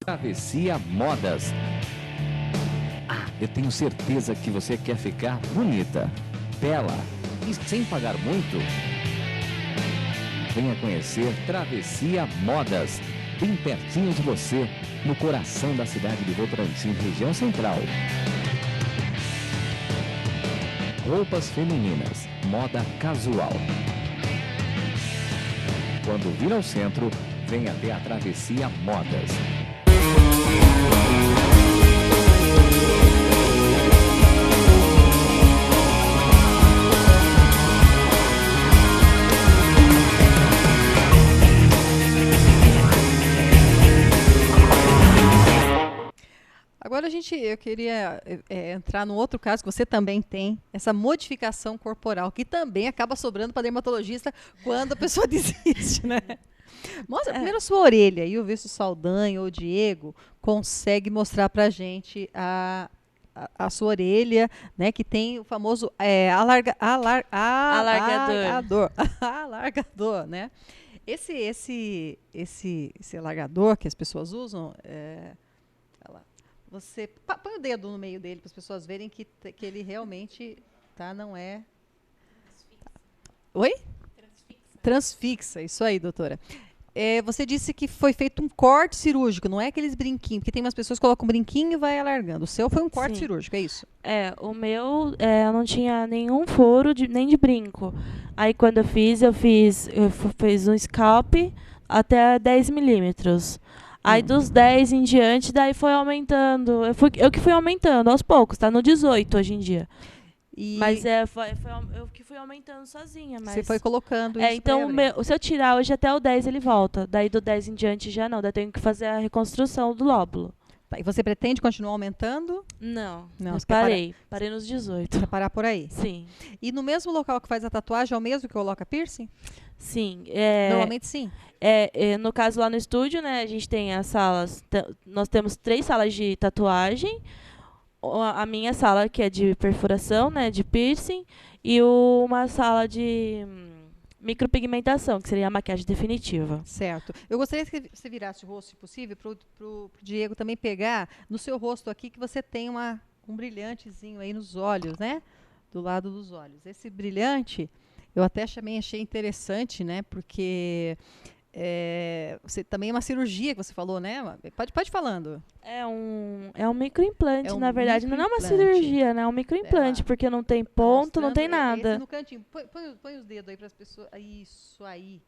Travessia Modas. Eu tenho certeza que você quer ficar bonita, bela e sem pagar muito. Venha conhecer Travessia Modas, bem pertinho de você, no coração da cidade de Votorantim, região central. Roupas femininas, moda casual. Quando vir ao centro, venha até a Travessia Modas. Agora eu queria entrar no outro caso que você também tem, essa modificação corporal, que também acaba sobrando para dermatologista quando a pessoa desiste, né? Mostra primeiro a sua orelha e eu ver se o Saldanha ou o Diego consegue mostrar pra gente a sua orelha, né? Que tem o famoso alargador. Alargador, né? Esse alargador que as pessoas usam, você põe o dedo no meio dele para as pessoas verem que ele realmente não é. Oi? Transfixa, isso aí, doutora. Você disse que foi feito um corte cirúrgico, não é aqueles brinquinhos, porque tem umas pessoas que colocam um brinquinho e vai alargando. O seu foi um corte cirúrgico, é isso? O meu não tinha nenhum furo, nem de brinco. Aí quando eu fiz um scalp até 10 milímetros. Aí dos 10 em diante, daí foi aumentando. Eu que fui aumentando aos poucos, tá no 18 hoje em dia. Mas eu que fui aumentando sozinha. Mas você foi colocando isso. Então, se eu tirar hoje até o 10, ele volta. Daí do 10 em diante já não. Daí eu tenho que fazer a reconstrução do lóbulo. E você pretende continuar aumentando? Não, parei. Parei nos 18. Quer parar por aí? Sim. E no mesmo local que faz a tatuagem é o mesmo que coloca piercing? Sim. Normalmente sim. No caso lá no estúdio, né, a gente tem as salas. Nós temos 3 salas de tatuagem. A minha sala, que é de perfuração, né, de piercing, e uma sala de micropigmentação, que seria a maquiagem definitiva. Certo. Eu gostaria que você virasse o rosto, se possível, para o Diego também pegar no seu rosto aqui, que você tem um brilhantezinho aí nos olhos, né? Do lado dos olhos. Esse brilhante, eu até achei interessante, né? Porque você também é uma cirurgia que você falou, né? Pode falando. É um microimplante, na verdade. Não é uma cirurgia, né? É um microimplante, porque não tem ponto, não tem nada. Esse no cantinho. Põe os dedos aí para as pessoas. Isso aí.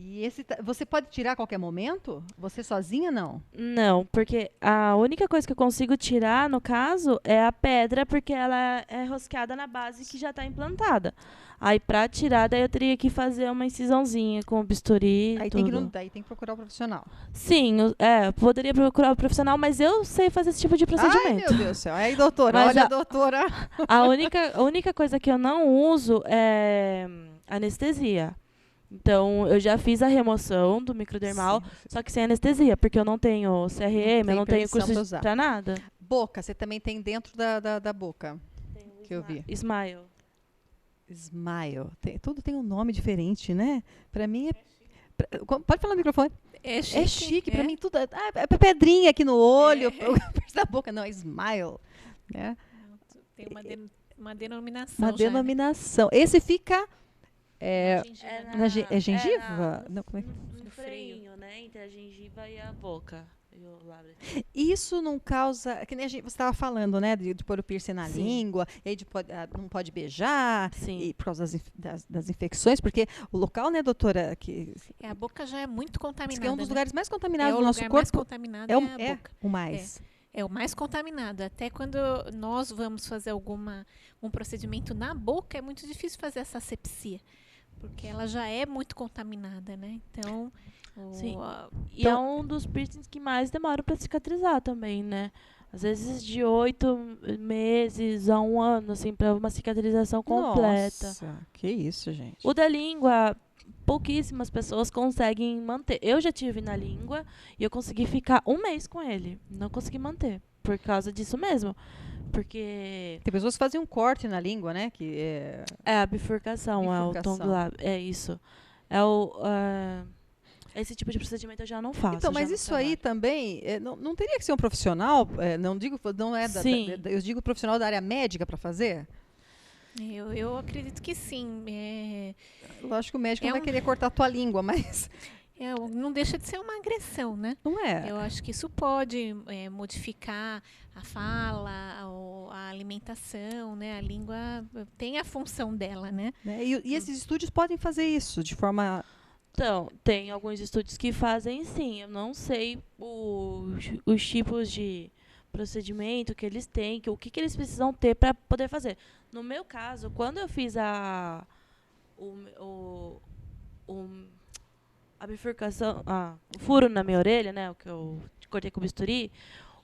E esse você pode tirar a qualquer momento? Você sozinha, não? Não, porque a única coisa que eu consigo tirar, no caso, é a pedra, porque ela é rosqueada na base que já está implantada. Aí, para tirar, daí eu teria que fazer uma incisãozinha com o bisturi e tudo. Daí tem que procurar o profissional. Sim, poderia procurar o profissional, mas eu sei fazer esse tipo de procedimento. Ai, meu Deus do céu. Aí, doutora, mas olha, doutora. A única coisa que eu não uso é anestesia. Então, eu já fiz a remoção do microdermal, só que sem anestesia, porque eu não tenho CRM, eu não tenho curso pra nada. Boca, você também tem dentro da boca, que eu vi. Smile. Tudo tem um nome diferente, né? Pra mim pode falar no microfone. É chique. Pra mim tudo é pedrinha aqui no olho, perto da boca. Não, smile. Né? Tem uma denominação. Uma denominação. Esse fica... gengiva? No freio, né? Entre a gengiva e a boca. Isso não causa... Que nem você estava falando, né? De pôr o piercing na língua, e não pode beijar, e por causa das infecções, porque o local, né, doutora? A boca já é muito contaminada. Que é um dos lugares mais contaminados do nosso corpo. Mais contaminado é a boca. O mais. É o mais contaminado. Até quando nós vamos fazer um procedimento na boca, é muito difícil fazer essa asepsia. Porque ela já é muito contaminada, né? Então... E é um dos piercings que mais demoram para cicatrizar também, né? Às vezes de 8 meses a 1 ano, assim, para uma cicatrização completa. Nossa, que isso, gente. O da língua, pouquíssimas pessoas conseguem manter. Eu já tive na língua e eu consegui ficar 1 mês com ele. Não consegui manter, por causa disso mesmo. Porque... Tem pessoas que fazem um corte na língua, né? A bifurcação, é o tom do lábio. É isso. Esse tipo de procedimento eu já não faço. Então, mas isso aí também não teria que ser um profissional? Eu digo profissional da área médica para fazer? Eu acredito que sim. Lógico que o médico não vai querer cortar a tua língua, mas... não deixa de ser uma agressão, né? Não é? Eu acho que isso pode modificar a fala, a alimentação, né? A língua tem a função dela, né? E esses estúdios podem fazer isso de forma... Então, tem alguns estúdios que fazem sim. Eu não sei os tipos de procedimento que eles têm, o que eles precisam ter para poder fazer. No meu caso, quando eu fiz a bifurcação, o furo na minha orelha, né, o que eu cortei com bisturi,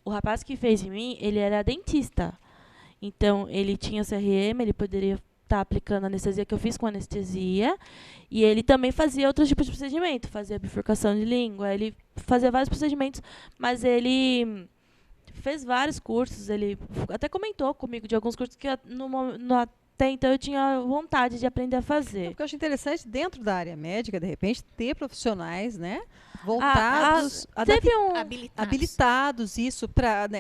o rapaz que fez em mim, ele era dentista. Então, ele tinha CRM, ele poderia estar aplicando a anestesia que eu fiz com anestesia, e ele também fazia outros tipos de procedimento, fazia bifurcação de língua, ele fazia vários procedimentos, mas ele fez vários cursos, ele até comentou comigo de alguns cursos que até então eu tinha vontade de aprender a fazer. Porque eu acho interessante, dentro da área médica, de repente, ter profissionais, né, voltados, habilitados isso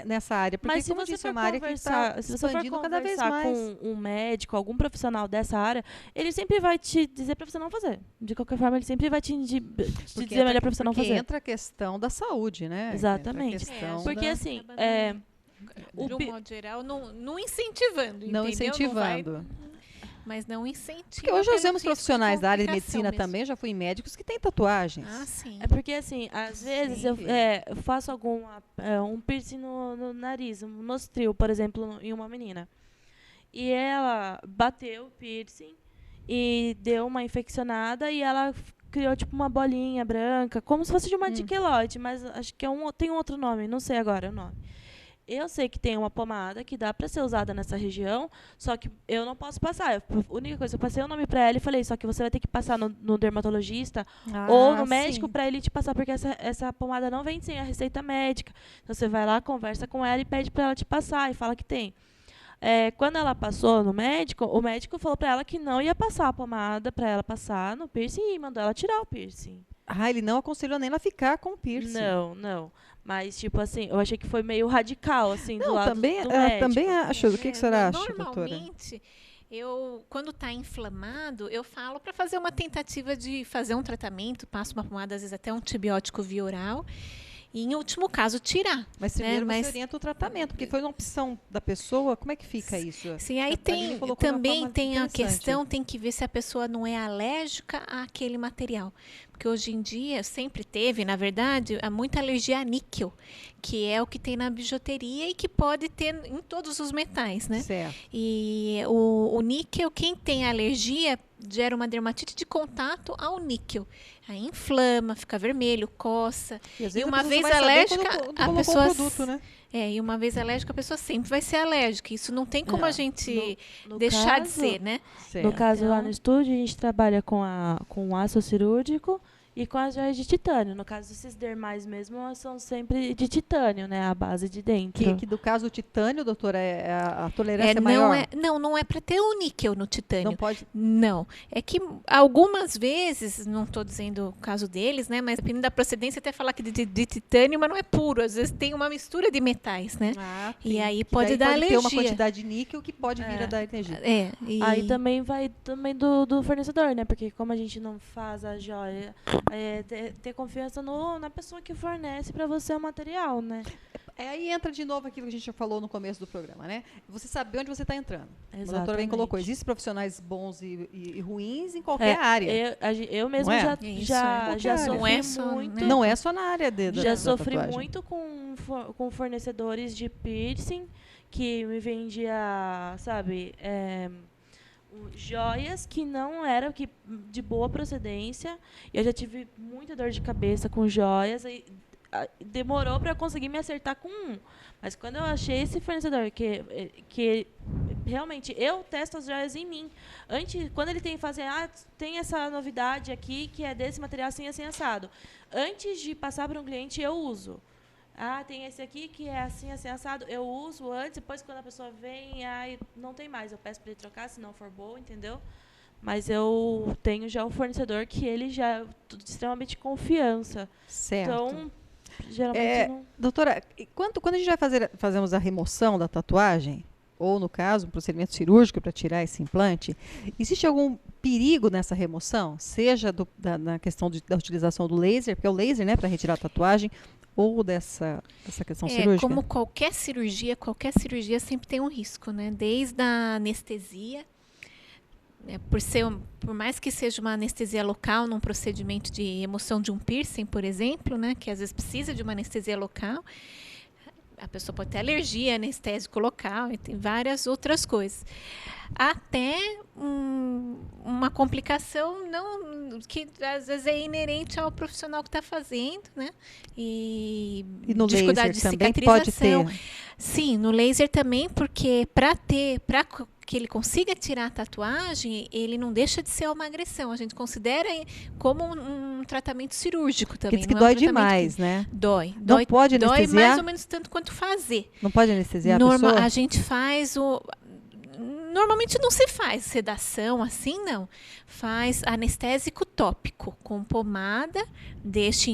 nessa área. Porque, mas se você for conversar, se você for cada vez conversar mais com um médico, algum profissional dessa área, ele sempre vai te dizer para você não fazer. De qualquer forma, ele sempre vai te dizer melhor para você não fazer. Porque entra a questão da saúde, né? Exatamente. Porque assim, de um modo geral, não incentivando, não entendeu? incentivando. Mas não incentiva. Porque hoje nós vemos profissionais da área de medicina mesmo. também, já fui em médicos que têm tatuagens. Ah, sim. É porque, assim, às vezes eu faço um piercing no nariz, um nostril, por exemplo, em uma menina. E ela bateu o piercing e deu uma infeccionada e ela criou, tipo, uma bolinha branca, como se fosse de uma diqueloide, mas acho que tem um outro nome, não sei agora o nome. Eu sei que tem uma pomada que dá para ser usada nessa região, só que eu não posso passar. A única coisa, eu passei o nome para ela e falei, só que você vai ter que passar no dermatologista ou no médico para ele te passar, porque essa pomada não vem sem a receita médica. Então, você vai lá, conversa com ela e pede para ela te passar e fala que tem. Quando ela passou no médico, o médico falou para ela que não ia passar a pomada para ela passar no piercing e mandou ela tirar o piercing. Ele não aconselhou nem ela ficar com o piercing. Não. Mas, tipo assim, eu achei que foi meio radical, assim, do lado também, do médico. Também acho. O que a senhora acha, doutora? Normalmente, quando está inflamado, eu falo para fazer uma tentativa de fazer um tratamento, passo uma pomada, às vezes até um antibiótico via oral, e, em último caso, tirar. Mas primeiro você orienta o tratamento, porque foi uma opção da pessoa, como é que fica isso? Sim, aí também tem a questão, tem que ver se a pessoa não é alérgica àquele material. Porque hoje em dia, sempre teve, na verdade, muita alergia a níquel, que é o que tem na bijuteria e que pode ter em todos os metais, né? Certo. E o níquel, quem tem alergia, gera uma dermatite de contato ao níquel. Aí inflama, fica vermelho, coça. E uma vez alérgica, a pessoa... produto, né? E uma vez alérgica, a pessoa sempre vai ser alérgica. Isso não tem como a gente deixar de ser, né? Certo. No caso, lá no estúdio, a gente trabalha com o aço cirúrgico e com as joias de titânio. No caso, esses dermais mesmo são sempre de titânio, né? A base de dentro. Que do caso, o titânio, doutora, a tolerância maior? Não é para ter o níquel no titânio. Não pode? Não. É que algumas vezes, não estou dizendo o caso deles, né? Mas dependendo da procedência, até falar que de titânio, mas não é puro. Às vezes tem uma mistura de metais, né? E aí pode dar alergia. Ter uma quantidade de níquel que pode vir a dar energia. Aí também vai do fornecedor, né? Porque como a gente não faz a joia... ter confiança na pessoa que fornece para você o material, né? Aí entra de novo aquilo que a gente já falou no começo do programa, né? Você saber onde você está entrando. Exatamente. A doutora bem colocou, existem profissionais bons e ruins em qualquer área. Eu mesmo já sofri muito. Não é só na área já sofri muito com fornecedores de piercing que me vendia, sabe... joias que não eram de boa procedência. Eu já tive muita dor de cabeça com joias. E demorou para conseguir me acertar com um. Mas quando eu achei esse fornecedor que realmente eu testo as joias em mim. Quando ele tem tem essa novidade aqui que é desse material assim assado. Antes de passar para um cliente, eu uso. Tem esse aqui que é assim assado. Eu uso antes, depois quando a pessoa vem, não tem mais. Eu peço para ele trocar, se não for boa, entendeu? Mas eu tenho já um fornecedor que ele já é extremamente confiança. Certo. Então, geralmente não... Doutora, quando a gente vai fazemos a remoção da tatuagem, ou no caso, um procedimento cirúrgico para tirar esse implante, existe algum perigo nessa remoção? Seja na questão da utilização do laser, porque é o laser, né, para retirar a tatuagem, ou dessa questão cirúrgica? Como qualquer cirurgia sempre tem um risco, né? Desde a anestesia, por mais que seja uma anestesia local, num procedimento de remoção de um piercing, por exemplo, né? Que às vezes precisa de uma anestesia local, a pessoa pode ter alergia, anestésico local, e tem várias outras coisas. até uma complicação que às vezes é inerente ao profissional que está fazendo, né? E no dificuldade laser de também pode cicatrização. ter? Sim, no laser também, porque para que ele consiga tirar a tatuagem, ele não deixa de ser uma agressão. A gente considera como um tratamento cirúrgico também. Porque diz que não dói é um tratamento demais, né? Dói. Não pode dói anestesiar? mais ou menos tanto quanto fazer. Não pode anestesiar a pessoa? A gente faz normalmente não se faz sedação assim, não. Faz anestésico tópico, com pomada, deixa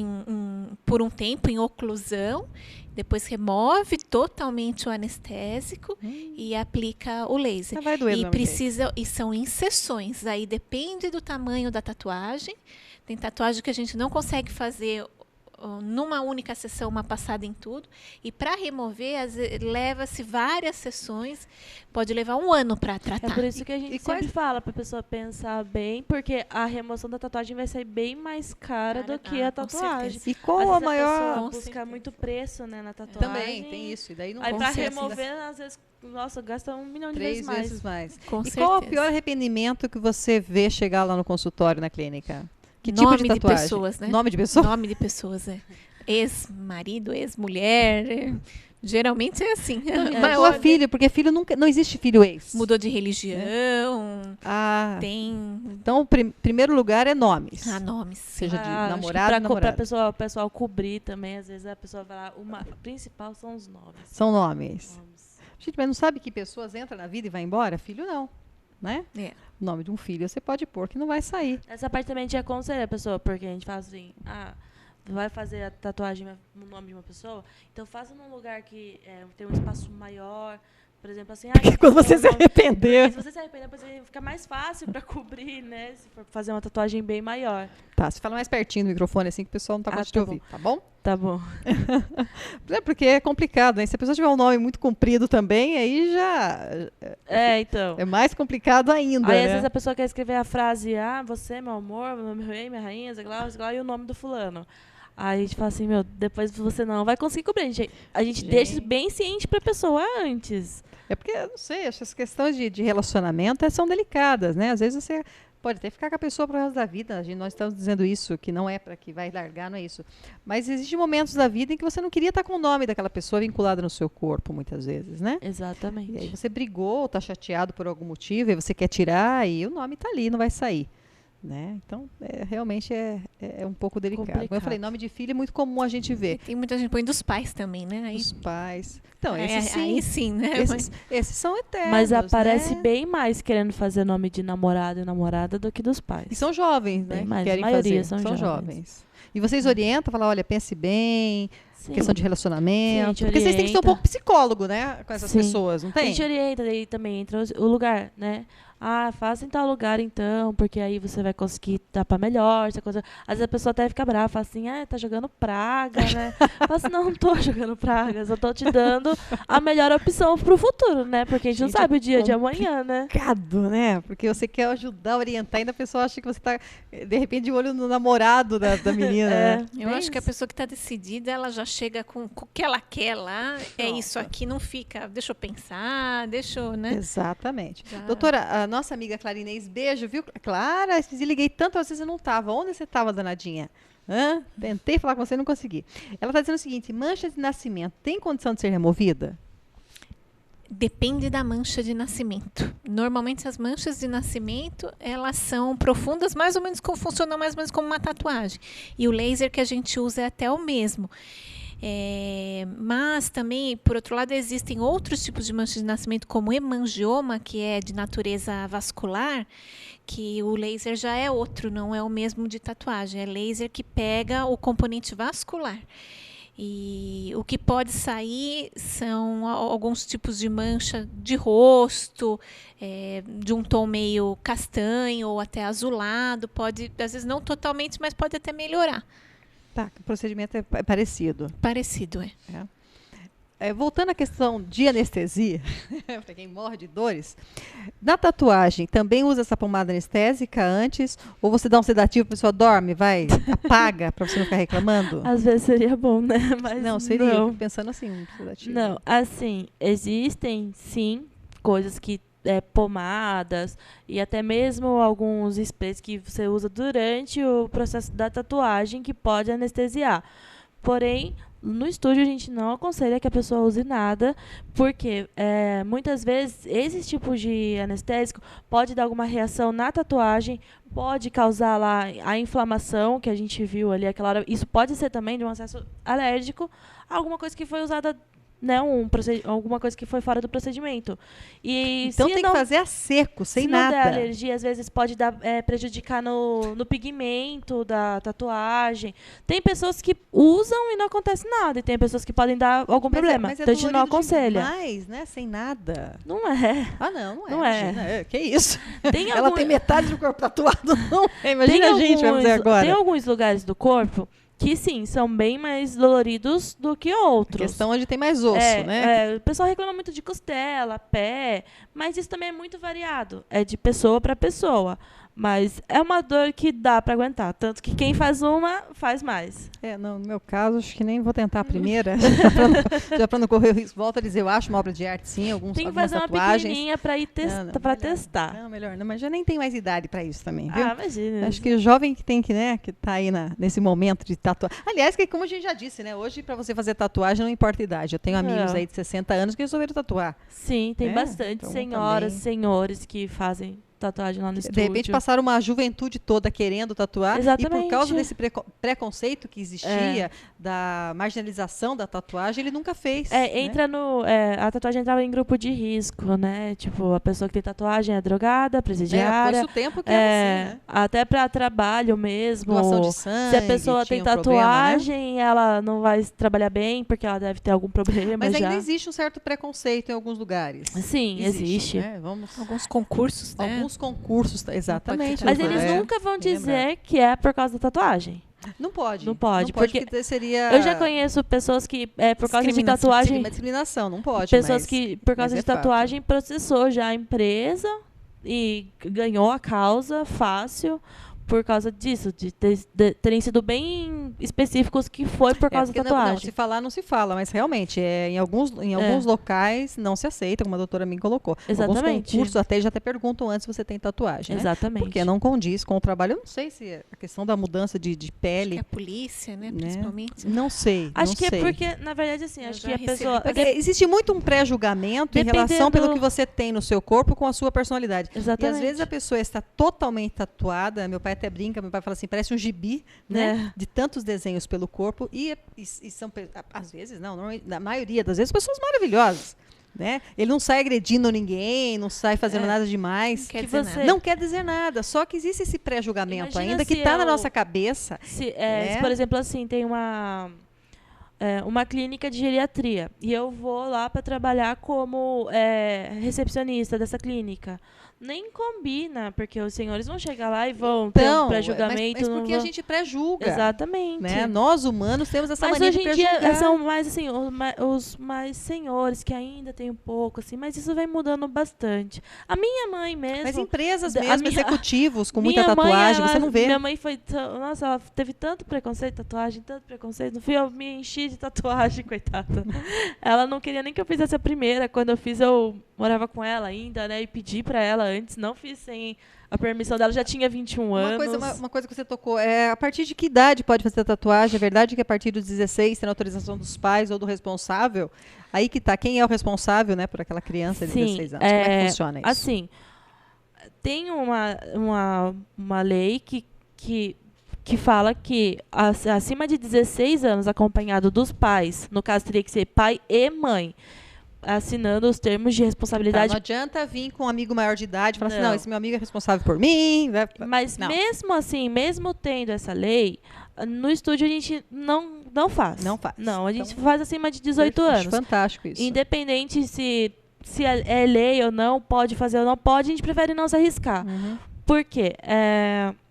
por um tempo em oclusão, depois remove totalmente o anestésico e aplica o laser. Vai doer do mesmo jeito. E são inseções, aí depende do tamanho da tatuagem. Tem tatuagem que a gente não consegue fazer numa única sessão, uma passada em tudo. E para remover, leva-se várias sessões. Pode levar 1 ano para tratar. É por isso que a gente sempre fala para a pessoa pensar bem, porque a remoção da tatuagem vai sair bem mais cara do que a tatuagem. E qual a maior... A pessoa busca muito preço, né, na tatuagem. Também, tem isso. E daí não aí para consegue, remover, às vezes, nossa, gasta 1 milhão de 3 vezes mais. Com e certeza. qual o pior arrependimento que você vê chegar lá no consultório, na clínica? Que Nome tipo de tatuagem? pessoas, né? Nome de pessoa? Nome de pessoas, é. Ex-marido, ex-mulher. Geralmente é assim. Sua filha, porque filho nunca, não existe filho ex. Mudou de religião. Tem. Então, o primeiro lugar é nomes. Nomes. Seja de namorado, namorada. Para o pessoal cobrir também, às vezes a pessoa vai lá. O principal são os nomes. São nomes. Gente, mas não sabe que pessoas entram na vida e vai embora? Filho não. Né? O nome de um filho você pode pôr que não vai sair. Essa parte também te aconselha a pessoa, porque a gente fala assim, vai fazer a tatuagem no nome de uma pessoa, então faça num lugar que tem um espaço maior, por exemplo, assim... Porque quando você se arrepender... Se você se arrepender, depois fica mais fácil para cobrir, né? Se for fazer uma tatuagem bem maior. Tá, você fala mais pertinho do microfone, assim, que o pessoal não tá conseguindo ouvir, tá bom? Tá bom. Porque é complicado, né? Se a pessoa tiver um nome muito comprido também, aí já... então. É mais complicado ainda, aí, né? às vezes, a pessoa quer escrever a frase, você, meu amor, meu rei, minha rainha, e o nome do fulano. Aí a gente fala assim, depois você não vai conseguir cobrir. A gente deixa bem ciente pra pessoa antes. É porque, eu não sei, essas questões de relacionamento são delicadas, né? Às vezes você pode até ficar com a pessoa pro resto da vida. Nós estamos dizendo isso, que não é para que vai largar, não é isso. Mas existem momentos da vida em que você não queria estar com o nome daquela pessoa vinculada no seu corpo, muitas vezes, né? Exatamente. E aí você brigou, tá chateado por algum motivo, e você quer tirar, e o nome tá ali, não vai sair. Né? Então, realmente é um pouco delicado. Como eu falei, nome de filho é muito comum a gente ver. Tem muita gente põe dos pais também, né? Aí, dos pais. Então, esses sim, né? Esses são eternos. Mas aparece né? bem mais querendo fazer nome de namorado e namorada do que dos pais. E são jovens, né? Bem mais. Querem a maioria fazer. são jovens. E vocês orientam, falam, olha, pense bem, Sim. questão de relacionamento. Sim, porque vocês têm que ser um pouco psicólogo, né? Com essas pessoas, não tem? A gente orienta, daí também entra o lugar, né? Faça em tal lugar então, porque aí você vai conseguir tapar melhor, essa coisa. Às vezes a pessoa até fica brava, fala assim, tá jogando praga, né? Fala assim, não tô jogando praga, só tô te dando a melhor opção pro futuro, né? Porque a gente não sabe o dia de amanhã, né? Complicado, né? Porque você quer ajudar, orientar, ainda a pessoa acha que você tá, de repente, de olho no namorado da menina. Né? Eu acho que a pessoa que tá decidida, ela já chega com o que ela quer lá, isso aqui, não fica, deixa eu pensar, né? Exatamente. Doutora, a nossa amiga Clarinês, beijo, viu? Clara, desliguei tantas vezes e não estava. Onde você estava, danadinha? Tentei falar com você e não consegui. Ela está dizendo o seguinte, mancha de nascimento tem condição de ser removida? Depende da mancha de nascimento. Normalmente as manchas de nascimento, elas são profundas, mais ou menos funcionam mais ou menos como uma tatuagem. E o laser que a gente usa é até o mesmo. Mas também, por outro lado, existem outros tipos de manchas de nascimento, como hemangioma, que é de natureza vascular, que o laser já é outro, não é o mesmo de tatuagem. É laser que pega o componente vascular. E o que pode sair são alguns tipos de mancha de rosto, de um tom meio castanho ou até azulado. Pode, às vezes não totalmente, mas pode até melhorar. Tá, o procedimento é parecido. Parecido, voltando à questão de anestesia, para quem morre de dores, na tatuagem também usa essa pomada anestésica antes? Ou você dá um sedativo, a pessoa dorme, apaga, para você não ficar reclamando? Às vezes seria bom, né? Mas não, seria. Eu fico pensando assim, um sedativo. Não, assim, existem sim coisas que pomadas e até mesmo alguns sprays que você usa durante o processo da tatuagem que pode anestesiar. Porém, no estúdio a gente não aconselha que a pessoa use nada, porque muitas vezes esse tipo de anestésico pode dar alguma reação na tatuagem, pode causar lá a inflamação que a gente viu ali aquela hora. Isso pode ser também de um acesso alérgico a alguma coisa que foi usada, né, alguma coisa que foi fora do procedimento. E então tem que fazer a seco, sem nada. Se não der alergia, às vezes pode prejudicar no pigmento da tatuagem. Tem pessoas que usam e não acontece nada. E tem pessoas que podem dar algum problema. Mas então a gente não aconselha. Demais, né? Sem nada. Não é. Ah, não é. Não é. Imagina, que isso? Tem Ela tem metade do corpo tatuado, não é? Imagina a gente, vamos dizer agora. Tem alguns lugares do corpo que, sim, são bem mais doloridos do que outros. A questão onde tem mais osso, né? O pessoal reclama muito de costela, pé, mas isso também é muito variado. É de pessoa para pessoa. Mas é uma dor que dá para aguentar. Tanto que quem faz uma, faz mais. No meu caso, acho que nem vou tentar a primeira. já para não correr o risco. Volto a dizer, eu acho uma obra de arte, sim. Tem que fazer tatuagens. Uma pequenininha para testar. Não, melhor não. Mas já nem tem mais idade para isso também, viu? Imagina. Acho que o jovem que tem que, né, que tá aí nesse momento de tatuar. Aliás, que como a gente já disse, né? Hoje, para você fazer tatuagem, não importa a idade. Eu tenho amigos aí de 60 anos que resolveram tatuar. Sim, tem bastante então, senhoras, senhores que fazem tatuagem lá no estúdio. De repente passaram uma juventude toda querendo tatuar. Exatamente. E por causa desse preconceito que existia, da marginalização da tatuagem, ele nunca fez. Entra a tatuagem entrava em grupo de risco, né? Tipo, a pessoa que tem tatuagem é drogada, presidiária. Foi o tempo que era assim, né? Até para trabalho mesmo. Doação de sangue. Se a pessoa tem tatuagem, problema, né? Ela não vai trabalhar bem, porque ela deve ter algum problema. Mas ainda existe um certo preconceito em alguns lugares. Sim, existe. Né? Alguns concursos, né? Alguns concursos, exatamente. Mas eles nunca vão dizer que é por causa da tatuagem. Não pode. Não pode, porque seria... Eu já conheço pessoas que, por causa de tatuagem... Seria uma discriminação, não pode. Pessoas que, por causa de tatuagem, processou já a empresa e ganhou a causa fácil por causa disso, de terem sido bem específicos que foi por causa da tatuagem. Não, se falar, não se fala, mas realmente, em alguns locais não se aceita, como a doutora me colocou. Exatamente. Alguns concursos já até perguntam antes se você tem tatuagem, Exatamente. Né? Porque não condiz com o trabalho. Eu não sei se a questão da mudança de pele... Acho que a polícia, né, principalmente. Não sei. Acho que é porque, na verdade, assim, acho que a pessoa... Existe muito um pré-julgamento em relação pelo que você tem no seu corpo com a sua personalidade. Exatamente. E às vezes a pessoa está totalmente tatuada, meu pai até brinca, meu pai fala assim, parece um gibi, né? De tantos desenhos pelo corpo e são, às vezes, na maioria das vezes, pessoas maravilhosas. Né? Ele não sai agredindo ninguém, não sai fazendo nada demais. Não quer dizer nada. Só que existe esse pré-julgamento ainda que está na nossa cabeça. Se, por exemplo, assim, tem uma clínica de geriatria e eu vou lá para trabalhar como recepcionista dessa clínica. Nem combina, porque os senhores vão chegar lá e vão ter um pré-julgamento. Mas porque a gente pré-julga. Exatamente. Né? Nós, humanos, temos essa mania de pré-julgar. Mas hoje em dia são mais, assim, os mais senhores, que ainda tem um pouco, assim, mas isso vem mudando bastante. A minha mãe mesmo... Mas empresas mesmo, executivos, com muita tatuagem, você não vê. Minha mãe foi... Nossa, ela teve tanto preconceito, tatuagem, tanto preconceito. No fim, eu me enchi de tatuagem, coitada. Ela não queria nem que eu fizesse a primeira. Quando eu fiz, eu morava com ela ainda, né? E pedi pra ela antes, não fiz sem a permissão dela, já tinha 21 anos. Uma coisa que você tocou, a partir de que idade pode fazer tatuagem? É verdade que a partir dos 16, tem autorização dos pais ou do responsável? Aí que tá, quem é o responsável, né, por aquela criança de 16 anos? Como é que funciona isso? Assim, tem uma lei que fala que acima de 16 anos, acompanhado dos pais, no caso teria que ser pai e mãe, assinando os termos de responsabilidade. Não adianta vir com um amigo maior de idade e falar assim, não, esse meu amigo é responsável por mim. Mas mesmo assim, mesmo tendo essa lei, no estúdio a gente não faz. Não faz. Não, a gente faz acima de 18 anos. Fantástico isso. Independente se é lei ou não, pode fazer ou não pode, a gente prefere não se arriscar. Por quê?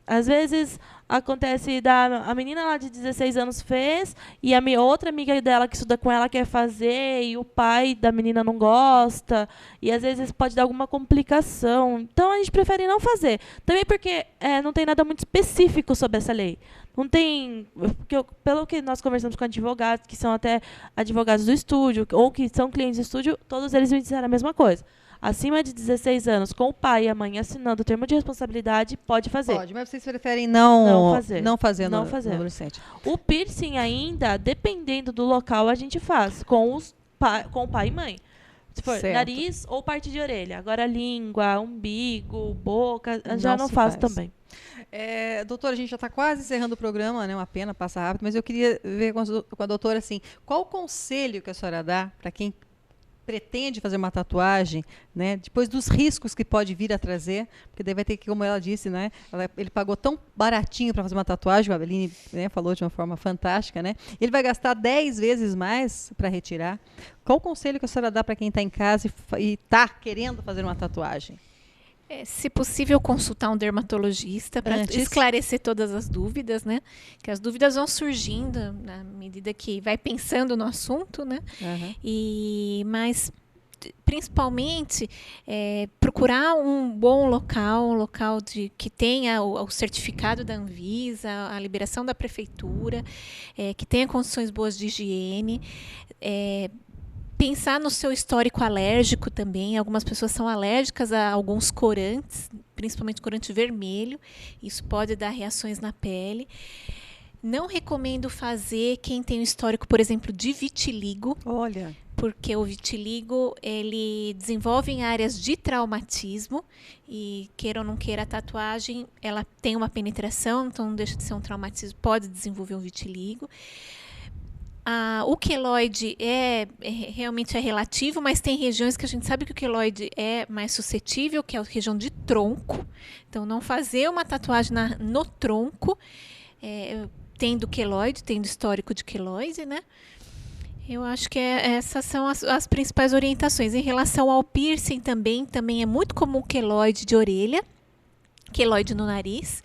Às vezes acontece a menina lá de 16 anos fez e a minha outra amiga dela que estuda com ela quer fazer e o pai da menina não gosta e às vezes pode dar alguma complicação. Então a gente prefere não fazer. Também porque não tem nada muito específico sobre essa lei. Não tem... Pelo que nós conversamos com advogados, que são até advogados do estúdio ou que são clientes do estúdio, todos eles me disseram a mesma coisa. acima de 16 anos, com o pai e a mãe assinando o termo de responsabilidade, pode fazer. Pode, mas vocês preferem não fazer no adolescente. O piercing ainda, dependendo do local, a gente faz com o pai e mãe. Se for nariz ou parte de orelha. Agora língua, umbigo, boca, já não faço também. Doutora, a gente já está quase encerrando o programa, né? Uma pena, passa rápido, mas eu queria ver com a doutora, assim, qual o conselho que a senhora dá para quem pretende fazer uma tatuagem, né? Depois dos riscos que pode vir a trazer, porque daí vai ter que, como ela disse, né? Ele pagou tão baratinho para fazer uma tatuagem, a Aline, né, falou de uma forma fantástica, né? Ele vai gastar 10 vezes mais para retirar. Qual o conselho que a senhora dá para quem está em casa e está querendo fazer uma tatuagem? Se possível, consultar um dermatologista para esclarecer todas as dúvidas, né? Que as dúvidas vão surgindo na medida que vai pensando no assunto, né? Mas principalmente procurar um bom local, um local que tenha o certificado da Anvisa, a liberação da prefeitura, que tenha condições boas de higiene. Pensar no seu histórico alérgico também. Algumas pessoas são alérgicas a alguns corantes, principalmente corante vermelho. Isso pode dar reações na pele. Não recomendo fazer quem tem um histórico, por exemplo, de vitiligo. Olha. Porque o vitiligo, ele desenvolve em áreas de traumatismo. E queira ou não queira, a tatuagem, ela tem uma penetração, então não deixa de ser um traumatismo, pode desenvolver um vitiligo. O queloide realmente é relativo, mas tem regiões que a gente sabe que o queloide é mais suscetível, que é a região de tronco. Então, não fazer uma tatuagem no tronco, tendo queloide, tendo histórico de queloide, né? Eu acho que essas são as principais orientações. Em relação ao piercing também é muito comum o queloide de orelha, queloide no nariz,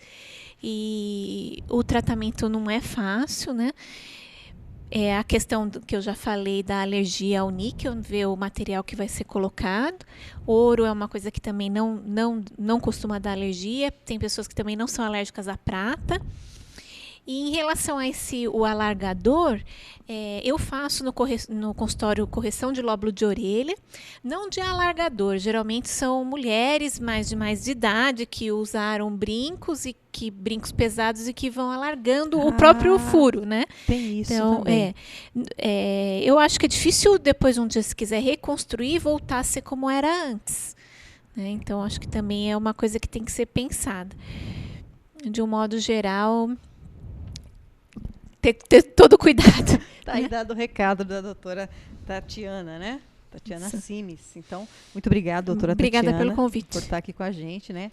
e o tratamento não é fácil, né? A questão que eu já falei da alergia ao níquel, ver o material que vai ser colocado. Ouro é uma coisa que também não costuma dar alergia. Tem pessoas que também não são alérgicas à prata. E em relação a o alargador, eu faço no consultório correção de lóbulo de orelha, não de alargador. Geralmente são mulheres de mais idade que usaram brincos pesados e que vão alargando o próprio furo, né? Tem isso também. Eu acho que é difícil depois um dia, se quiser reconstruir, voltar a ser como era antes, né? Então, acho que também é uma coisa que tem que ser pensada. De um modo geral, ter todo cuidado. Tá aí dado o recado da doutora Tatiana, né? Tatiana Simes. Então, muito obrigada, doutora Obrigada Tatiana. Pelo convite. Por estar aqui com a gente, né?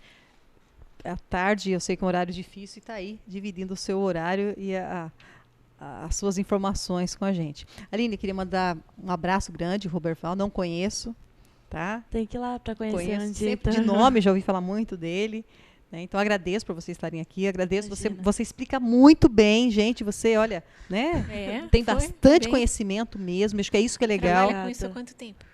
À tarde, eu sei que é um horário difícil, e está aí dividindo o seu horário e as suas informações com a gente. Aline, queria mandar um abraço grande, Roberval, não conheço, tá? Tem que ir lá para conhecer. Conheço sempre de nome, já ouvi falar muito dele. Então, agradeço por vocês estarem aqui, agradeço, você explica muito bem, gente, você, olha, né, tem bastante conhecimento mesmo, acho que é isso que é legal. Trabalha com isso há quanto tempo?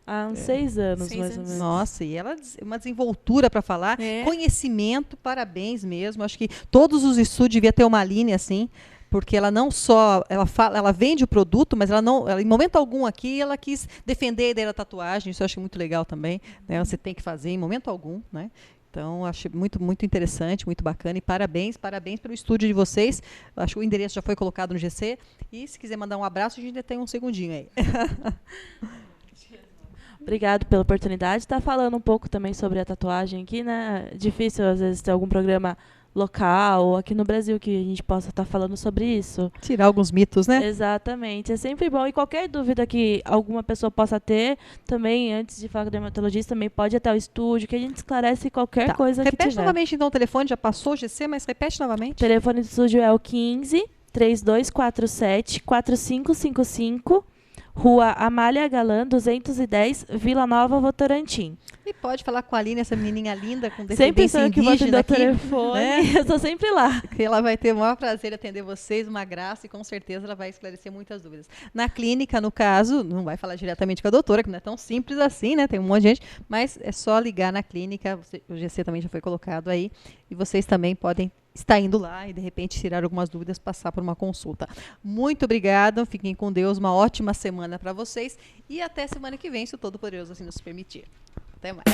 Há uns 6 anos, mais ou menos. Nossa, e ela uma desenvoltura para falar, conhecimento, parabéns mesmo, acho que todos os estúdios deviam ter uma linha assim, porque ela não só, ela vende o produto, mas ela em momento algum aqui, ela quis defender a ideia da tatuagem, isso eu acho muito legal também, né, você tem que fazer em momento algum, né. Então, acho muito, muito interessante, muito bacana. E parabéns pelo estúdio de vocês. Acho que o endereço já foi colocado no GC. E se quiser mandar um abraço, a gente ainda tem um segundinho aí. Obrigado pela oportunidade de estar falando um pouco também sobre a tatuagem aqui, né? Difícil, às vezes, ter algum programa local ou aqui no Brasil que a gente possa estar falando sobre isso. Tirar alguns mitos, né? Exatamente. É sempre bom. E qualquer dúvida que alguma pessoa possa ter, também, antes de falar com o dermatologista, também pode ir até o estúdio, que a gente esclarece qualquer coisa que tiver. Repete novamente, então, o telefone. Já passou o GC, mas repete novamente. O telefone do estúdio é o 15-3247-4555, Rua Amália Galan, 210, Vila Nova, Votorantim. E pode falar com a Aline, essa menininha linda, com sempre descendência que vou atender indígena o telefone, né? Eu estou sempre lá. Ela vai ter o maior prazer em atender vocês, uma graça, e com certeza ela vai esclarecer muitas dúvidas. Na clínica, no caso, não vai falar diretamente com a doutora, que não é tão simples assim, né? Tem um monte de gente, mas é só ligar na clínica, o GC também já foi colocado aí, e vocês também podem estar indo lá e, de repente, tirar algumas dúvidas, passar por uma consulta. Muito obrigada, fiquem com Deus, uma ótima semana para vocês, e até semana que vem, se o Todo-Poderoso assim nos permitir. Até mais.